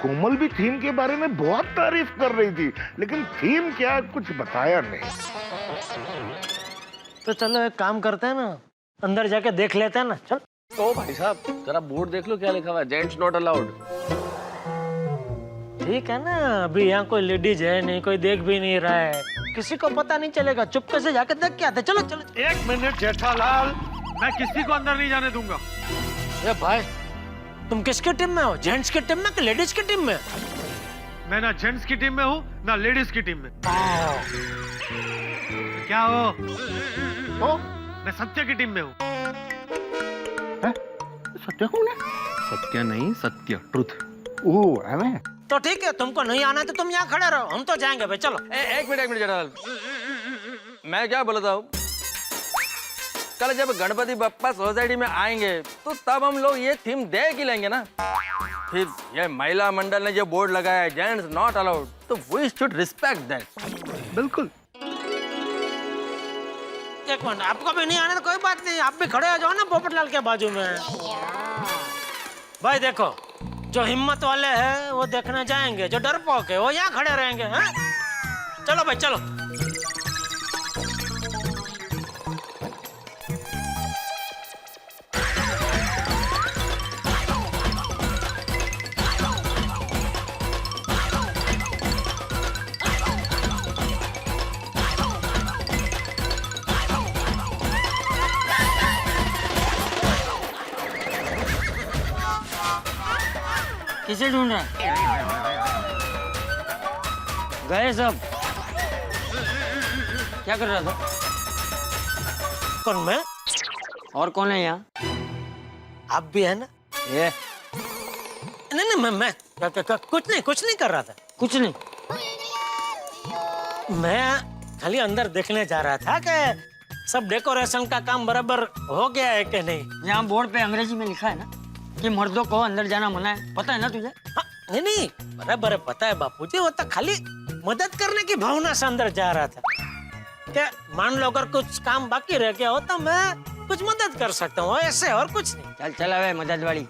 कोमल भी थीम के बारे में बहुत तारीफ कर रही थी, लेकिन थीम क्या कुछ बताया नहीं। तो चलो एक काम करते हैं ना, अंदर जाके देख लेते हैं ना। चल। तो भाई साहब जरा बोर्ड देख लो क्या लिखा हुआ है, जेंट्स नॉट अलाउड। ठीक है ना, अभी यहाँ कोई लेडीज है नहीं, कोई देख भी नहीं रहा है, किसी को पता नहीं चलेगा, चुपके से जाके देख के आते। चलो चलो। एक मिनट जेठालाल, मैं किसी को अंदर नहीं जाने दूंगा। ए भाई, तुम किसकी टीम में हो, जेंट्स की टीम में कि लेडीज की टीम में? मैं ना जेंट्स की टीम में हूँ ना लेडीज की टीम में। क्या हो? मैं सत्य की टीम में हूँ। सत्य कौन है? सत्य नहीं, सत्य, ट्रुथ। ओह है। तो ठीक है, तुमको नहीं आना तो तुम यहाँ खड़े रहो, हम तो जाएंगे भाई। चलो। एक मिनट जेठालाल, मैं क्या बोलता हूँ, कल जब गणपति बप्पा सोसाइटी में आएंगे तो तब हम लोग ये थीम देख ही लेंगे ना। फिर ये महिला मंडल ने जो बोर्ड लगाया है जेंट्स नॉट अलाउड, तो वी शुड रिस्पेक्ट दैट। बिल्कुल। एक मिनट, आपको भी नहीं आने तो कोई बात नहीं, आप भी खड़े हो जाओ ना पोपटलाल के बाजू में। भाई देखो, जो हिम्मत वाले हैं वो देखने जाएंगे, जो डरपोक है वो यहाँ खड़े रहेंगे। हैं? चलो भाई चलो। किसे ढूंढ रहा है? गए सब? क्या कर रहा था? कौन, मैं? और कौन है यहाँ? आप भी है ना? ये नहीं मैं कुछ नहीं कर रहा था। कुछ नहीं। मैं खाली अंदर देखने जा रहा था कि सब डेकोरेशन का काम बराबर हो गया है कि नहीं। यहाँ बोर्ड पे अंग्रेजी में लिखा है ना कि मर्दों को अंदर जाना मना है, पता है ना तुझे? हाँ, नहीं बराबर है, पता है बापूजी। वो तो खाली मदद करने की भावना से अंदर जा रहा था। क्या मान लो अगर कुछ काम बाकी रह गया हो तो मैं कुछ मदद कर सकता हूँ, ऐसे और कुछ नहीं। चल चला वे मदद वाली,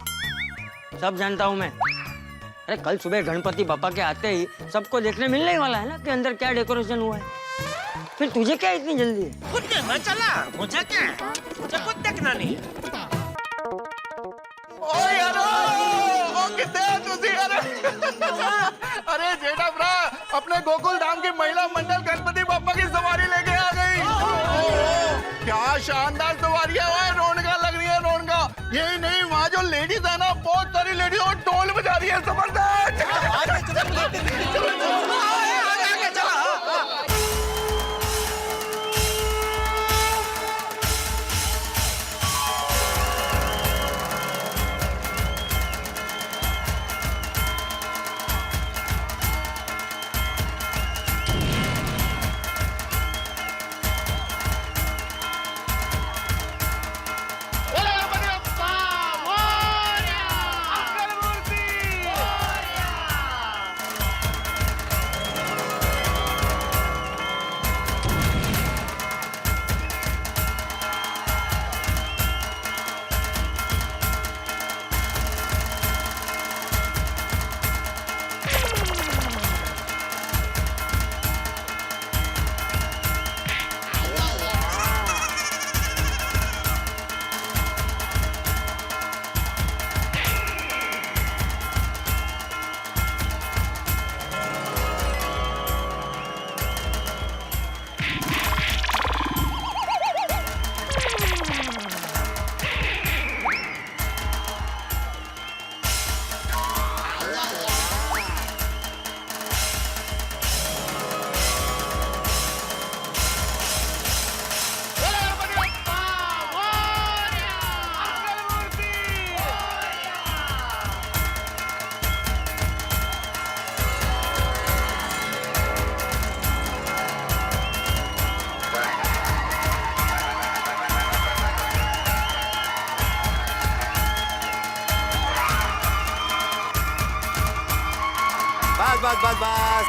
सब जानता हूँ मैं। अरे कल सुबह गणपति बापा के आते ही सबको देखने मिलने ही वाला है ना कि अंदर क्या डेकोरेशन हुआ है। फिर तुझे क्या इतनी जल्दी है? कुछ नहीं, मैं चला, मुझे क्या, मुझे कुछ देखना नहीं है। अरे जेठा भरा अपने गोकुल धाम की महिला मंडल गणपति बापा की सवारी लेके आ गई। क्या शानदार सवारी है, रौनका लग रही है, रौनका। यही नहीं, वहाँ जो लेडीज है ना, बहुत सारी लेडीज और ढोल बजा रही है, जबरदस्त। बस।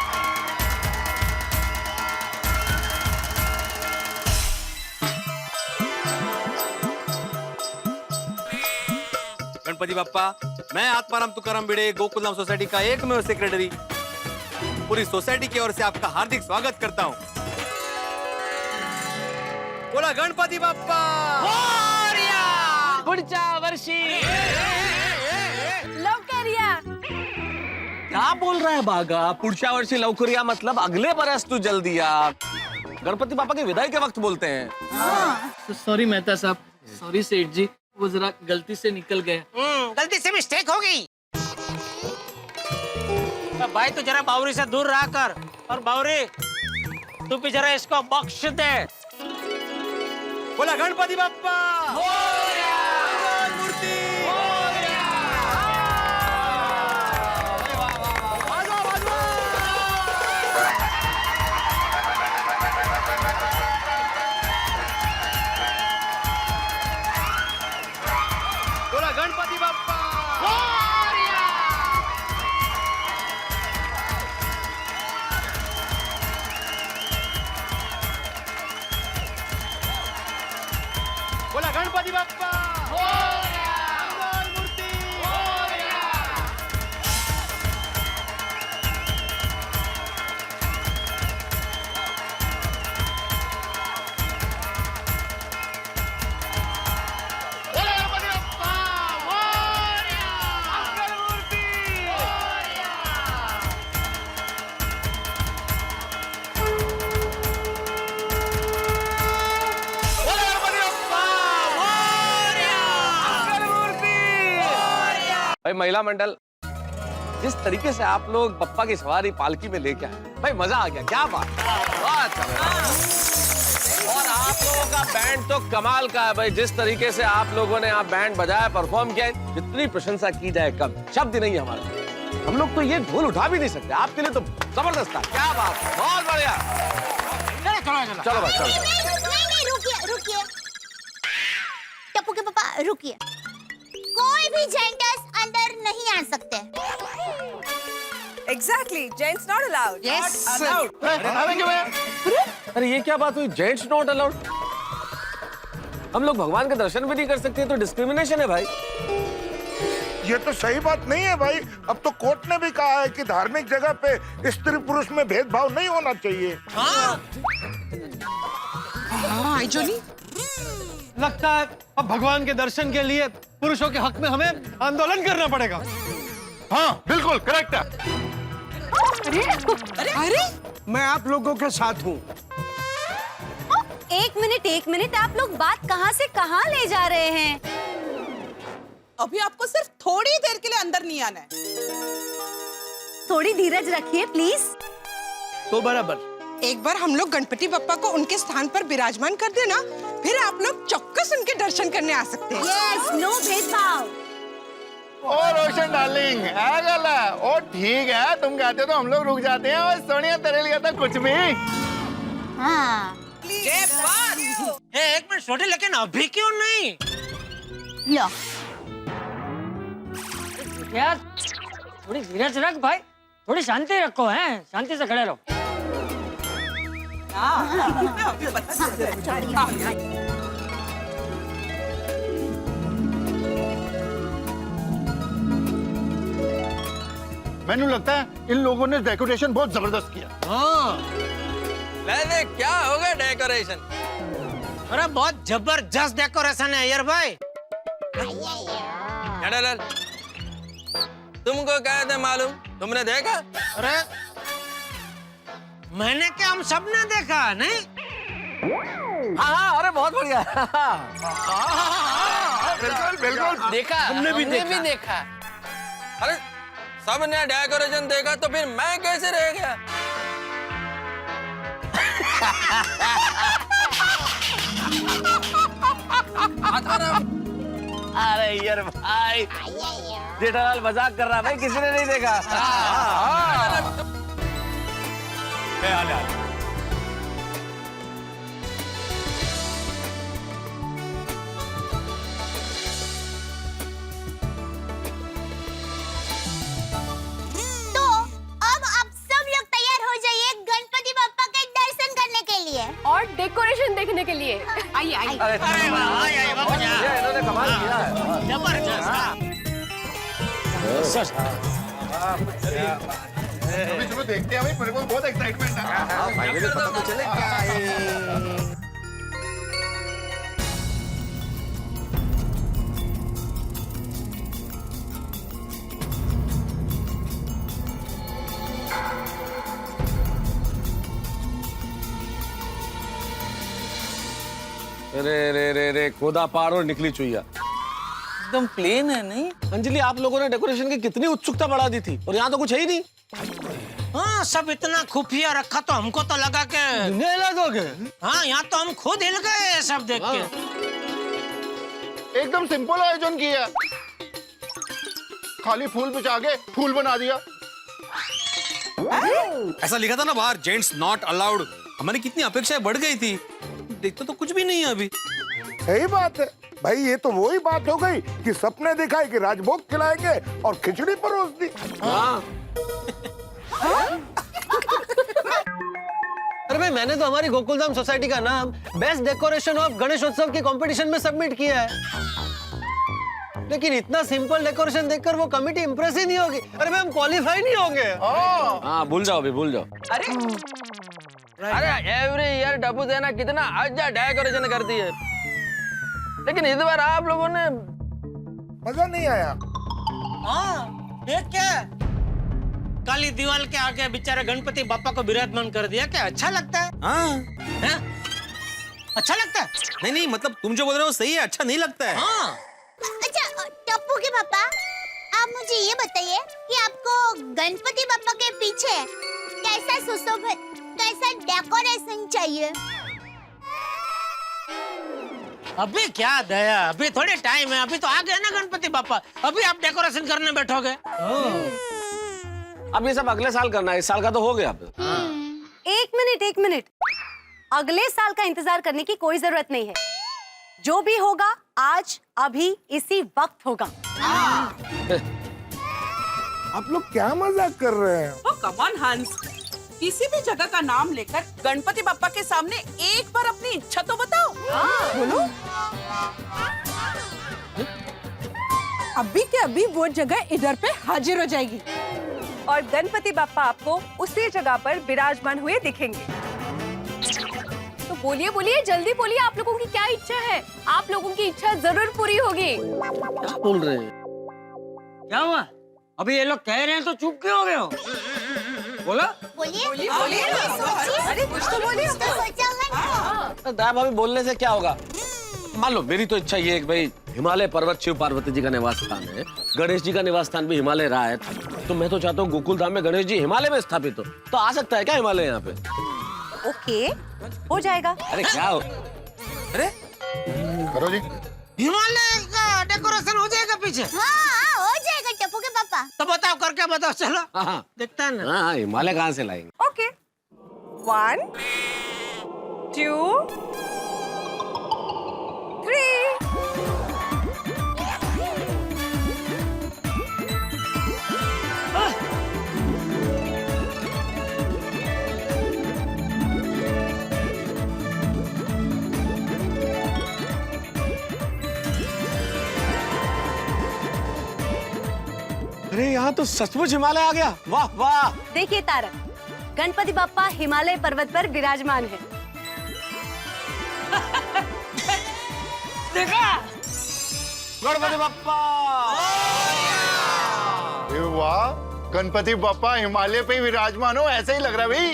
गणपति बाप्पा, मैं आत्माराम तुकाराम भिड़े, गोकुलधाम सोसाइटी का एकमेव सेक्रेटरी, पूरी सोसाइटी की ओर से आपका हार्दिक स्वागत करता हूँ। बोला गणपति बाप्पा पुढच्या वर्षी। लवकर या। क्या बोल रहा है बागा? पुढच्या वर्षी लवकर या मतलब अगले बरस तू जल्दी आ। गणपति बापा की विदाई के वक्त बोलते हैं। सॉरी मेहता साहब, सॉरी सेठ जी, वो जरा गलती से निकल गया। गलती से मिस्टेक हो गई। तो भाई तू जरा बावरी से दूर रहा कर, और बावरी तू भी जरा इसको बख्श दे। बोला गणपति बाप्पा मूर्ति। बोला गणपति बाप्पा। बोला गणपति बप्पा भाई महिला मंडल, जिस तरीके से आप लोग पप्पा की सवारी पालकी में लेके आए, भाई मजा आ गया। क्या बात और आप लोगों का बैंड तो कमाल का है भाई। जिस तरीके से आप लोगों ने यहाँ बैंड बजाया, परफॉर्म किया, जितनी प्रशंसा की जाए कम, शब्द नहीं हमारे। हम लोग तो ये धूल उठा भी नहीं सकते, आपके लिए तो जबरदस्त था। क्या बात, बहुत बढ़िया। चलो भाई चलो। नहीं, रुकिए टप्पू के पापा रुकिए। कोई भी जेंटस अंदर नहीं आ सकते। Exactly, gents not allowed. Yes. अरे ये क्या बात हुई, जेंट्स नॉट अलाउड? हम लोग भगवान के दर्शन भी नहीं कर सकते, तो डिस्क्रिमिनेशन है भाई। ये तो सही बात नहीं है भाई। अब तो कोर्ट ने भी कहा है कि धार्मिक जगह पे स्त्री पुरुष में भेदभाव नहीं होना चाहिए। हाँ जोनी, लगता है अब भगवान के दर्शन के लिए पुरुषों के हक में हमें आंदोलन करना पड़ेगा। हाँ बिल्कुल करेक्ट है। अरे मैं आप लोगों के साथ हूँ। एक मिनट, आप लोग बात कहाँ से कहाँ ले जा रहे हैं? अभी आपको सिर्फ थोड़ी देर के लिए अंदर नहीं आना है। थोड़ी धीरज रखिए प्लीज। तो बराबर एक बार हम लोग गणपति बप्पा को उनके स्थान पर विराजमान कर देना, फिर आप लोग चौक्कस उनके दर्शन करने आ सकते हैं। यस, नो भेदभाव। ओ रोशन डार्लिंग, है गला। ओ ठीक है, तुम कहते हो तो हम लोग रुक जाते हैं। और सोनिया तेरे लिए था कुछ भी। हाँ एक मिनट छोटे, लेकिन अभी क्यों नहीं? लो यार थोड़ी धीरज रख भाई, थोड़ी शांति रखो, हैं शांति से खड़े रहो। मैंने लगता है इन लोगों ने डेकोरेशन बहुत जबरदस्त किया। नहीं क्या होगा डेकोरेशन? अरे बहुत जबरदस्त डेकोरेशन है यार भाई। तुमको क्या थे मालूम? तुमने देखा? अरे मैंने क्या, हम सब ने देखा नहीं? हाँ, अरे बहुत बढ़िया। बिल्कुल बिल्कुल देखा, हमने भी देखा। अरे सबने डेकोरेशन देखा तो फिर मैं कैसे रह गया? अरे यार भाई, जेठालाल मजाक कर रहा है भाई, किसी ने नहीं देखा। तो अब आप सब लोग तैयार हो जाइए गणपति बप्पा के दर्शन करने के लिए और डेकोरेशन देखने के लिए। आइए ये इन्होंने कमाल किया है। चलो देखते हैं भाई, मेरे को बहुत एक्साइटमेंट है। भाई मुझे पता तो चले क्या है। रे रे रे रे, खोदा पार और निकली चुईया। एकदम प्लेन है नहीं? अंजलि, आप लोगों ने डेकोरेशन की कितनी उत्सुकता बढ़ा दी थी, और यहाँ तो कुछ है ही नहीं। हाँ, सब इतना खुफिया रखा तो हमको तो लगा के हिला दोगे। हाँ, यहाँ तो हम खुद हिल गए सब देख के। एकदम सिंपल आयोजन किया, खाली फूल बिछा के फूल बना दिया। ऐसा लिखा था ना बाहर, जेंट्स नॉट अलाउड। हमारी कितनी अपेक्षाएं बढ़ गई थी, देखते तो कुछ भी नहीं है अभी। सही बात है भाई, ये तो वही बात हो गई कि सपने दिखाए कि राजभोग खिलाएंगे और खिचड़ी परोस दी। हाँ। अरे भाई मैंने तो हमारी गोकुलधाम सोसाइटी का नाम बेस्ट डेकोरेशन ऑफ गणेशोत्सव के कंपटीशन में सबमिट किया है, लेकिन इतना सिंपल डेकोरेशन देखकर वो कमेटी इंप्रेस ही नहीं होगी। अरे भाई हम क्वालिफाई नहीं होंगे। हाँ भूल जाओ, भूल जाओ। अरे एवरी ईयर डब्बू देना कितना अच्छा डेकोरेशन करती है, लेकिन इस बार आप लोगों ने मजा नहीं आया। ये क्या काली दीवार के आगे बेचारे गणपति बापा को विराजमान कर दिया, क्या अच्छा लगता है? हाँ अच्छा लगता है? नहीं नहीं, मतलब तुम जो बोल रहे हो सही है, अच्छा नहीं लगता है। हाँ। अच्छा टप्पू के पापा, आप मुझे ये बताइए कि आपको गणपति बापा के पीछे कैसा सुशोभित, कैसा डेकोरेशन चाहिए? अभी क्या दया, अभी थोड़े टाइम है, अभी तो आ गए ना गणपति बापा, अभी आप डेकोरेशन करने बैठोगे? अब ये सब अगले साल करना है, इस साल का तो हो गया। एक मिनट, अगले साल का इंतजार करने की कोई जरूरत नहीं है। जो भी होगा आज अभी इसी वक्त होगा। आप लोग क्या मजाक कर रहे हैं? ओ कम ऑन हंस, किसी भी जगह का नाम लेकर गणपति बापा के सामने एक बार अपनी इच्छा तो बताओ। बोलो। अभी के अभी वो जगह इधर पे हाजिर हो जाएगी और गणपति बापा आपको उसी जगह पर विराजमान हुए दिखेंगे। तो बोलिए बोलिए, जल्दी बोलिए, आप लोगों की क्या इच्छा है? आप लोगों की इच्छा जरूर पूरी होगी। क्या बोल रहे हैं? क्या हुआ? अभी ये लोग कह रहे हैं तो चुप क्यों हो गए हो? बोलो। बोलिए। अरे कुछ तो बोलिए। दया भाभी बोलने से क्या होगा? मान लो मेरी तो इच्छा ये है कि भाई हिमालय पर्वत शिव पार्वती जी का निवास स्थान है, गणेश जी का निवास स्थान भी हिमालय रहा है, तो मैं तो चाहता हूँ गोकुलधाम में गणेश जी हिमालय में स्थापित हो। तो आ सकता है क्या हिमालय यहाँ पे? ओके, हो जाएगा। अरे क्या हो? अरे करो जी। हिमालय का डेकोरेशन हो जाएगा पीछे? हाँ, हो जाएगा टप्पू के पापा। तो बताओ, करके बताओ, चलो। हाँ देखता है ना। हाँ, हिमालय कहाँ से लाएंगे? ओके 1 2 3। अरे यहाँ तो सचमुच हिमालय आ गया। वाह वाह। देखिए तारक, गणपति बापा हिमालय पर्वत पर विराजमान है। देखा? गणपति बाप्पा। वाह, गणपति बापा हिमालय पे विराजमान हो, ऐसा ही लग रहा है भाई।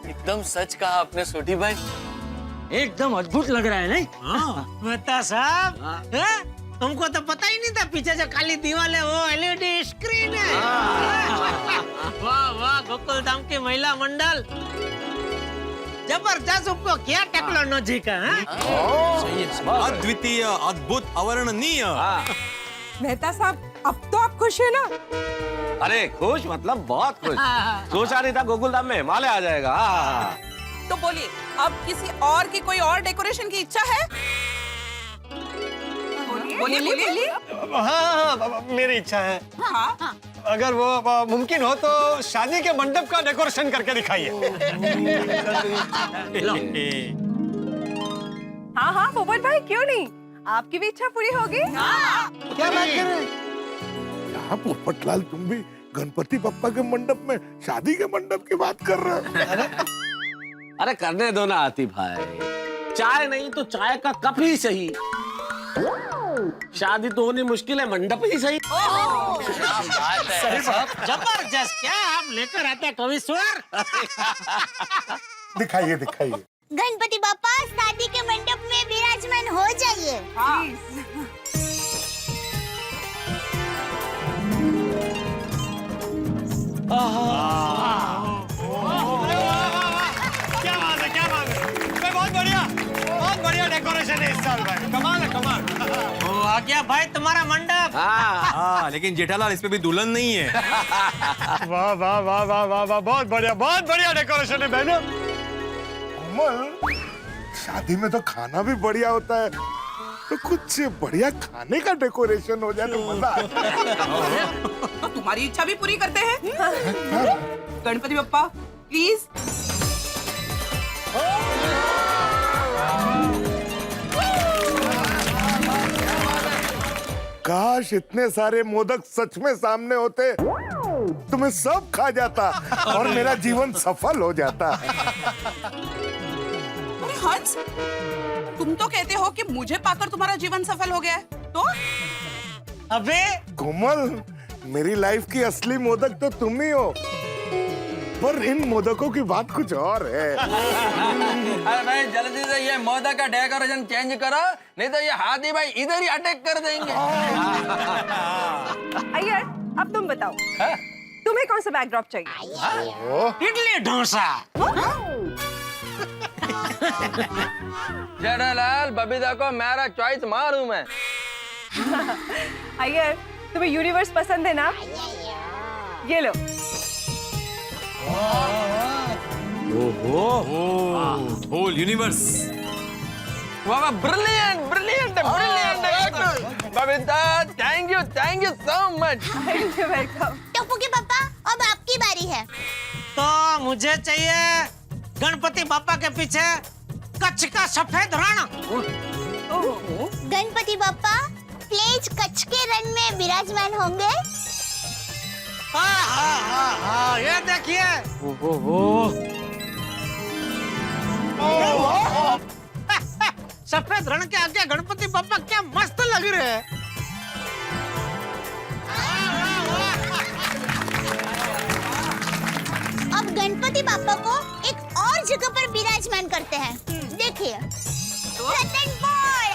एकदम सच कहा आपने सोटी भाई। एकदम अद्भुत लग रहा है नहीं? बता साहब, तुमको तो पता ही नहीं था पीछे जो काली दीवार है वो एलईडी स्क्रीन है। वाह वाह, गोकुलधाम की महिला मंडल जबरदस्त, उपयोग किया टेक्नोलॉजी का। अद्वितीय, अद्भुत, अवर्णनीय। मेहता साहब, अब तो आप खुश है ना? अरे खुश मतलब बहुत खुश। सोचा नहीं था गोकुलधाम में हिमालय आ जाएगा। तो बोलिए, अब किसी और की कोई और डेकोरेशन की इच्छा है? बोलिए। हाँ, मेरी इच्छा है। हाँ। अगर वो मुमकिन हो तो शादी के मंडप का डेकोरेशन करके दिखाइए। हाँ पोपट भाई, क्यों नहीं, आपकी भी इच्छा पूरी होगी। क्या बात कर रहे हैं? क्या पोपटलाल, तुम भी गणपति बप्पा के मंडप में शादी के मंडप की बात कर रहे हो? अरे करने दो ना आती भाई, चाय नहीं तो चाय का कप ही सही। शादी तो होनी मुश्किल है, मंडप ही सही। जबरदस्त, क्या आप लेकर आते हैं कवि स्वर? दिखाइए। गणपति बापा शादी के मंडप में विराजमान हो जाइए। क्या बात है, बहुत बढ़िया डेकोरेशन है इस साल भाई, कमाल है, कमाल। ओ, आ गया भाई तुम्हारा मंडप। हाँ, लेकिन जेठालाल इस पे भी दुल्हन नहीं है। वाह वाह वाह वाह वाह वाह, बहुत बढ़िया डेकोरेशन है बहनों। कोमल, शादी में तो खाना भी बढ़िया होता है, तो कुछ बढ़िया खाने का डेकोरेशन हो जाए तो मजा आ जाए। तो तुम्हारी इच्छा भी पूरी करते हैं। गणपति बप्पा प्लीज। काश इतने सारे मोदक सच में सामने होते तो मैं सब खा जाता और मेरा जीवन सफल हो जाता। अरे हंस, तुम तो कहते हो कि मुझे पाकर तुम्हारा जीवन सफल हो गया है, तो अबे कोमल, मेरी लाइफ की असली मोदक तो तुम ही हो, पर इन मोदकों की बात कुछ और है। अरे भाई जल्दी से ये मोदक का डेकोरेशन चेंज करो, नहीं तो ये हाथी भाई इधर ही अटैक कर देंगे। अय्यर, अब तुम बताओ, तुम्हें कौन सा बैकड्रॉप चाहिए? इडली डोसा। जेठालाल, बबीता को मेरा चॉइस मारूं मैं। अय्यर, तुम्हें यूनिवर्स पसंद है ना? ये लो। Whole universe. वाह, brilliant brilliant brilliant. Babita, thank you so much. Welcome. Tapu के पापा, अब आपकी बारी है। तो मुझे चाहिए गणपति बापा के पीछे कच्छ का सफेद रण। गणपति बापा प्लीज कच्छ के रण में विराजमान होंगे। ये देखिए। सफेद रण के आगे गणपति बापा क्या मस्त लग रहे हैं। अब गणपति बापा को एक और जगह पर विराजमान करते हैं। देखिए, रतन बॉय।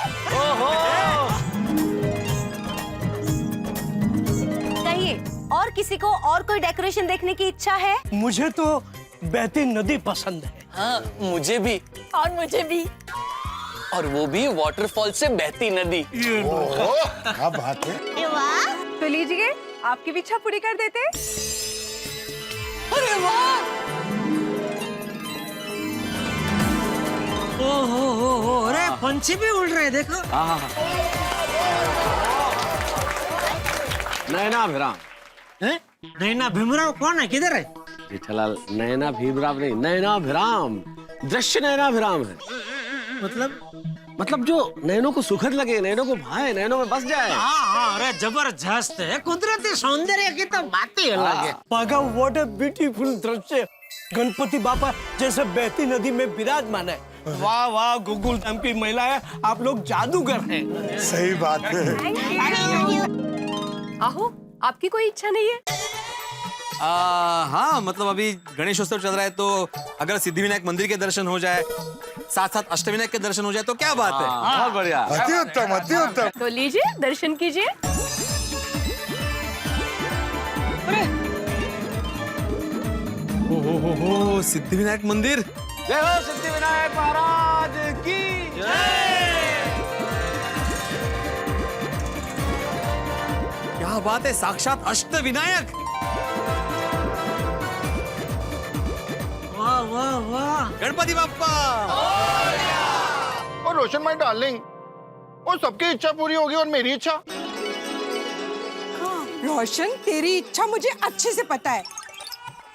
कहिए, और किसी को और कोई डेकोरेशन देखने की इच्छा है? मुझे तो बहती नदी पसंद है। हाँ, मुझे भी। और मुझे भी। और वो भी वाटरफॉल से बहती नदी। क्या बात है। वाह। तो लीजिए, आपकी भी इच्छा पूरी कर देते। अरे वाह। ओहो, अरे पंछी भी उड़ रहे हैं, देखो। नैना भीमराव। नैना भीमराव कौन है, किधर है? जेठालाल, नैना भीमराव नहीं, नैना भीराम, दृश्य नैना भीराम है। मतलब जो नैनों को सुखद लगे, नैनों को भाए, नैनों में बस जाए। हाँ, अरे जबरदस्त है। कुदरती सौंदर्य की तो बात ही अलग है। पागा, व्हाट अ ब्यूटीफुल दृश्य। गणपति बापा जैसे बहती नदी में विराजमान है। वाह वाह, गोकुलधाम की महिलाएं, आप लोग जादूगर हैं। सही बात है। आहो, आपकी कोई इच्छा नहीं है? हाँ, मतलब अभी गणेशोत्सव चल रहा है, तो अगर सिद्धिविनायक मंदिर के दर्शन हो जाए, साथ साथ अष्टविनायक के दर्शन हो जाए तो क्या बात है। बहुत बढ़िया। अति उत्तम, अति उत्तम। तो लीजिए, दर्शन कीजिए। ओहो, सिद्धिविनायक मंदिर। जय हो सिद्धिविनायक महाराज की क्या बात है, साक्षात अष्टविनायक। वाह वाह वाह। गणपति बाप्पा। और रोशन माय डार्लिंग, और सबकी इच्छा पूरी होगी और मेरी इच्छा। रोशन, तेरी इच्छा मुझे अच्छे से पता है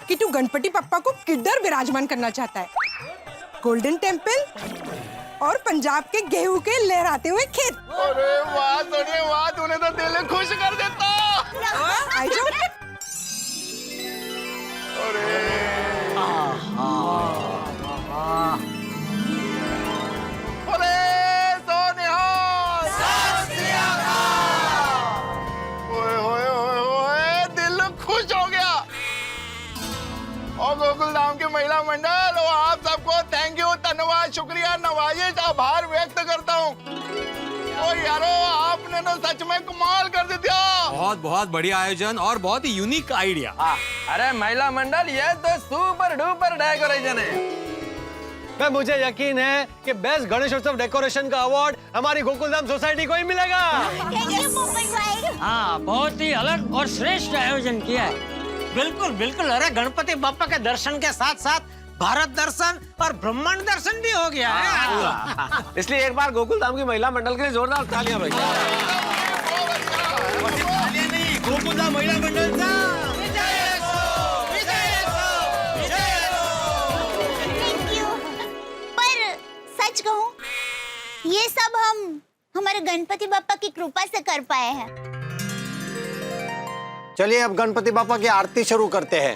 कि तू गणपति पप्पा को किधर विराजमान करना चाहता है। गोल्डन टेम्पल और पंजाब के गेहूं के लहराते हुए खेत। अरे वाह सोनिया, वाह, तूने तो दिल खुश कर देता। आई जाओ। अरे सोनिया, ओए होए होए होए, दिल खुश हो गया। और गोकुलधाम के महिला मंडल और आप सबको थैंक यू, धन्यवाद, शुक्रिया, नवाजिश, आभार व्यक्त करता हूँ। ओ यारो, आपने तो सच में कमाल कर दिया। बहुत बहुत बढ़िया आयोजन और बहुत ही यूनिक आइडिया। अरे महिला मंडल, ये तो सुपर डुपर डेकोरेशन है। मुझे यकीन है कि बेस्ट गणेशोत्सव डेकोरेशन का अवार्ड हमारी गोकुलधाम सोसाइटी को ही मिलेगा। हाँ, बहुत ही अलग और श्रेष्ठ आयोजन किया है। बिल्कुल बिल्कुल। अरे गणपति बापा के दर्शन के साथ साथ भारत दर्शन और ब्रह्मांड दर्शन भी हो गया है। इसलिए एक बार गोकुलधाम की महिला मंडल के लिए जोरदार तालियां भैया। गोकुलधाम महिला मंडल का थैंक यू। पर सच कहूँ, ये सब हम हमारे गणपति बापा की कृपा से कर पाए हैं। चलिए अब गणपति बापा की आरती शुरू करते हैं।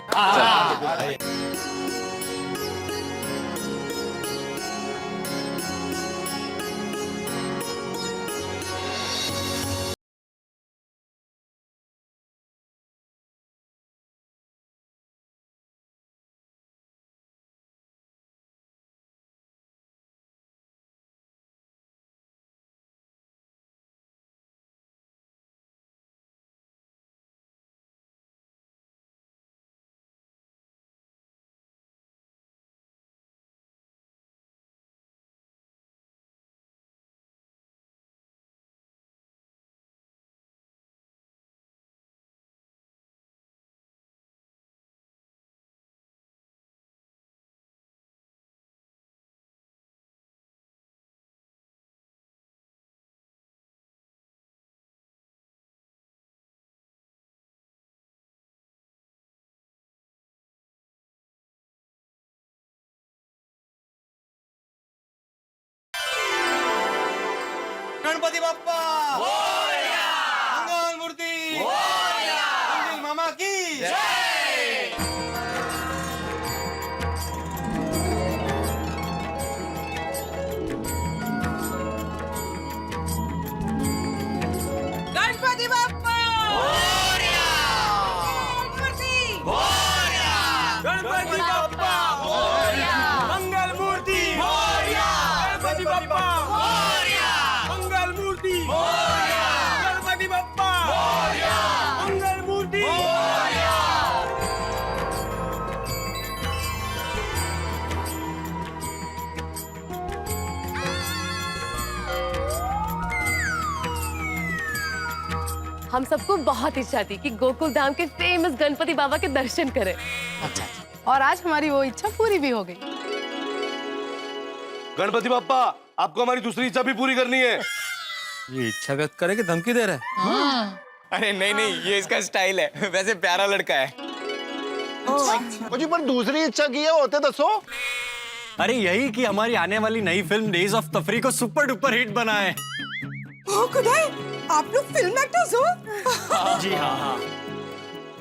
गणपति बाप्पा मंगल मूर्ति मंदिर मामा की गणपति बाप्पा गणपति बाप्पा मंगल मूर्ति गणपति बाप्पा मंगल मूर्ति गणपति बाप्पा मंगल मूर्ति। हम सबको बहुत इच्छा थी कि गोकुल धाम के फेमस गणपति बाबा के दर्शन करें। और आज हमारी वो इच्छा पूरी भी हो गई। गणपति बाप्पा, आपको हमारी दूसरी इच्छा भी पूरी करनी है। ये इच्छा व्यक्त करे कि धमकी दे रहा है? हाँ। अरे नहीं, ये इसका स्टाइल है। वैसे प्यारा लड़का है। मुझे पर दूसरी इच्छा की है, होते दसो। अरे यही कि हमारी आने वाली नई फिल्म डेज ऑफ तफरी को सुपर डुपर हिट बनाए। ओ खुदाई, आप लोग फिल्म एक्टर्स हो? जी हाँ।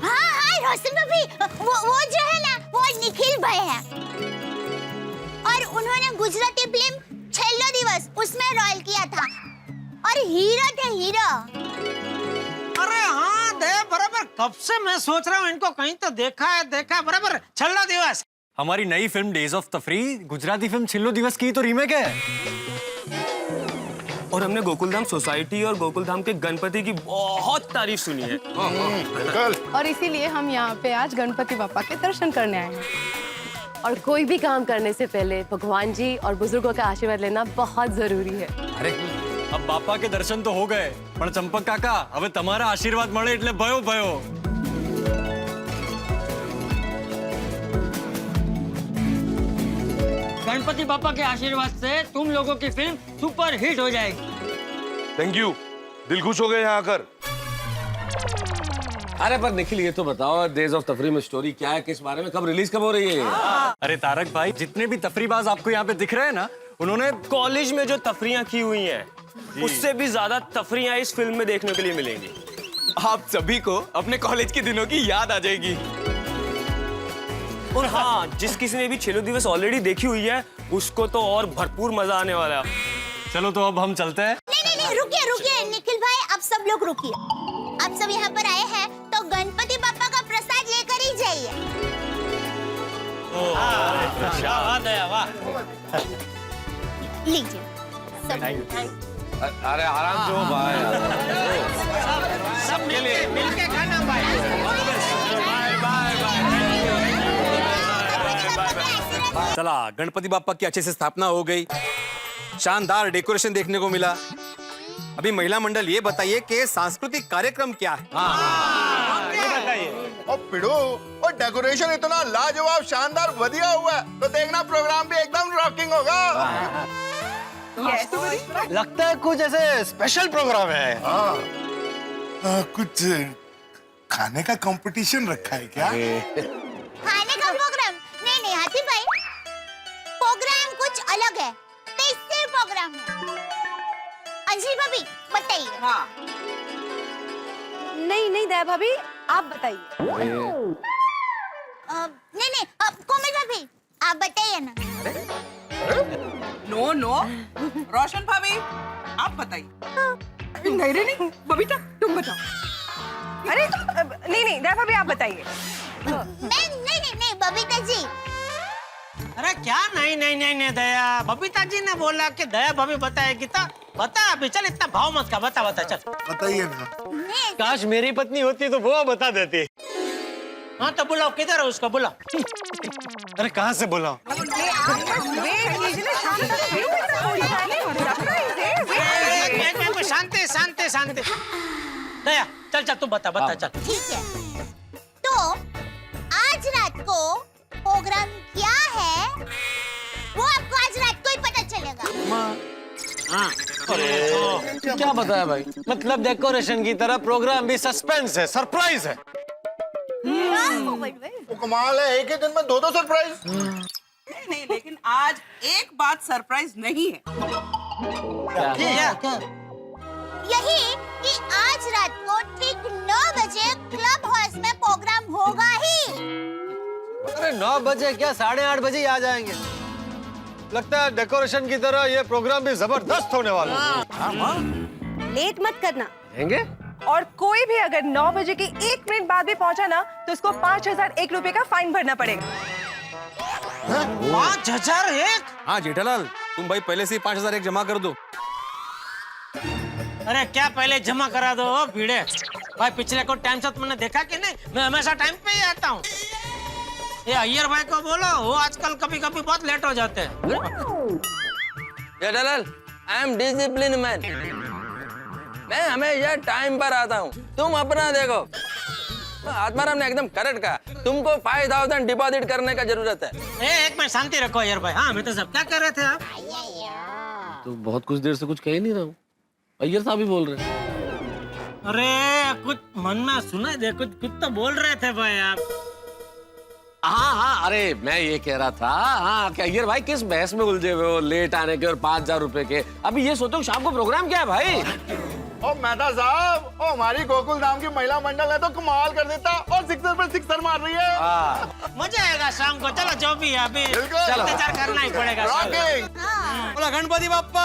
हाँ रोशन भाभी, वो जो है ना, वो निखिल भाई है और उन्होंने गुजराती फिल्म छेल्लो दिवस उसमें रोल किया था और हीरो थे हीरो। अरे हाँ दे बराबर, कब से मैं सोच रहा हूँ इनको कहीं तो देखा है बराबर। छल्ला दिवस हमारी नई फिल्म डेज ऑफ तफरी गुजराती फिल्म छिल्लो दिवस की तो रीमेक है। और हमने गोकुलधाम सोसाइटी और गोकुलधाम के गणपति की बहुत तारीफ सुनी है। और इसीलिए हम यहाँ पे आज गणपति बापा के दर्शन करने आए हैं। और कोई भी काम करने से पहले भगवान जी और बुजुर्गों का आशीर्वाद लेना बहुत जरूरी है। अरे अब बापा के दर्शन तो हो गए, पर चंपक काका हमें तुम्हारा आशीर्वाद मळे એટલે भयो भयो। गणपति बापा के आशीर्वाद से तुम लोगों की फिल्म सुपर हिट हो जाएगी। थैंक यू, दिल खुश हो गए यहाँ आकर। अरे पर निखिल ये तो बताओ, डेज ऑफ तफरी में स्टोरी क्या है, किस बारे में, कब रिलीज कब हो रही है? अरे तारक भाई, जितने भी तफरीबाज आपको यहाँ पे दिख रहे हैं ना, उन्होंने कॉलेज में जो तफरियां की हुई हैं, उससे भी ज्यादा तफरियां इस फिल्म में देखने के लिए मिलेंगी। आप सभी को अपने कॉलेज के दिनों की याद आ जाएगी। और हाँ, जिस किसी ने भी छेल्लो दिवस ऑलरेडी देखी हुई है, उसको तो और भरपूर मजा आने वाला है। चलो तो अब हम चलते हैं। नहीं रुकिए निखिल भाई, आप सब लोग रुकिए। आप सब यहाँ पर आए हैं तो गणपति बापा का प्रसाद लेकर ही जाइए। लीजिए सब। अरे आराम से हो भाई। सब मिलके खाना चला, गणपति बाप्पा की अच्छे से स्थापना हो गई, शानदार डेकोरेशन देखने को मिला। अभी महिला मंडल ये बताइए कि सांस्कृतिक कार्यक्रम क्या है? ये बताइए। और पिड़ो, और डेकोरेशन इतना लाजवाब शानदार बढ़िया हुआ है, तो देखना प्रोग्राम भी एकदम रॉकिंग होगा। लगता है कुछ ऐसे स्पेशल प्रोग्राम है। कुछ खाने का कंपटीशन रखा है क्या? खाने का प्रोग्राम? नहीं हाथी भाई, प्रोग्राम कुछ अलग है, स्पेशल प्रोग्राम है। अंजलि भाभी बताइए। नहीं दया भाभी, आप बताइए। नहीं कोमल भाभी आप बताइए ना। नो नो रोशन भाभी आप बताइए। नहीं रे नहीं बबीता तुम बताओ। अरे नहीं दया भाभी आप बताइए। नहीं बबीता जी। अरे क्या नहीं दया, बबीता जी ने बोला कि दया भाभी बताएगी तो बता अभी, चल इतना भाव मत का, बता चल बताइए ना। काश मेरी पत्नी होती तो वो बता देती। हाँ तो बुलाओ, किधर है उसको बुलाओ। अरे कहाँ से बुलाओ? शांति दया, चल तू बता चल। ठीक है तो आज रात को प्रोग्राम क्या है वो आपको आज रात को ही पता चलेगा। हाँ क्या बताया भाई? मतलब डेकोरेशन की तरह प्रोग्राम भी सस्पेंस है, सरप्राइज है। वो कमाल है, एक ही दिन में 2 सरप्राइज। नहीं लेकिन आज एक बात सरप्राइज नहीं है। क्या? यही कि आज रात को ठीक 9 बजे क्लब हाउस में प्रोग्राम होगा ही। अरे 9 बजे क्या 8:30 बजे ही आ जाएंगे। लगता है डेकोरेशन की तरह ये प्रोग्राम भी जबरदस्त होने वाला है। लेट मत करना। रहेंगे? और कोई भी अगर 9 बजे के 1 मिनट बाद भी पहुंचा ना तो उसको 5001 रुपए का फाइन भरना पड़ेगा। 5001? हाँ जेठालाल, तुम भाई पहले से ही 5001 जमा कर दो। अरे क्या पहले जमा करा दो भीड़े भाई, पिछले को टाइम से तुमने देखा कि नहीं, मैं हमेशा टाइम पे ही आता हूँ। ये अय्यर भाई को बोलो, वो आजकल कभी बहुत लेट हो जाते हैं। Jethalal, I am discipline man, मैं हमेशा टाइम पर आता हूँ। तुम अपना देखो। आत्माराम ने एकदम करेक्ट कहा, तुमको 5000 डिपॉजिट करने का जरूरत है। एक मिनट शांति रखो अय्यर भाई। हाँ मैं तो सब क्या कर रहे थे आप? तो बहुत कुछ देर से कुछ कह ही नहीं रहा हूँ, अय्यर साहब ही बोल रहे हैं। अरे कुछ मन में सुना दे, कुछ तो बोल रहे थे भाई आप। हाँ, अरे मैं ये कह रहा था, हाँ क्या अय्यर भाई किस बहस में उलझे हुए हो, लेट आने के और 5000 रुपए के। अभी ये सोचो शाम को प्रोग्राम क्या है भाई? ओ मेहता साहब, ओ हमारी गोकुल धाम की महिला मंडल है तो कमाल कर देता, और सिक्सर पे सिक्सर मार रही है। मजा आएगा शाम को। चलो जो भी है अभी बिल्कुल। इंतजार करना ही पड़ेगा। रॉकिंग। बोला गणपति बाप्पा।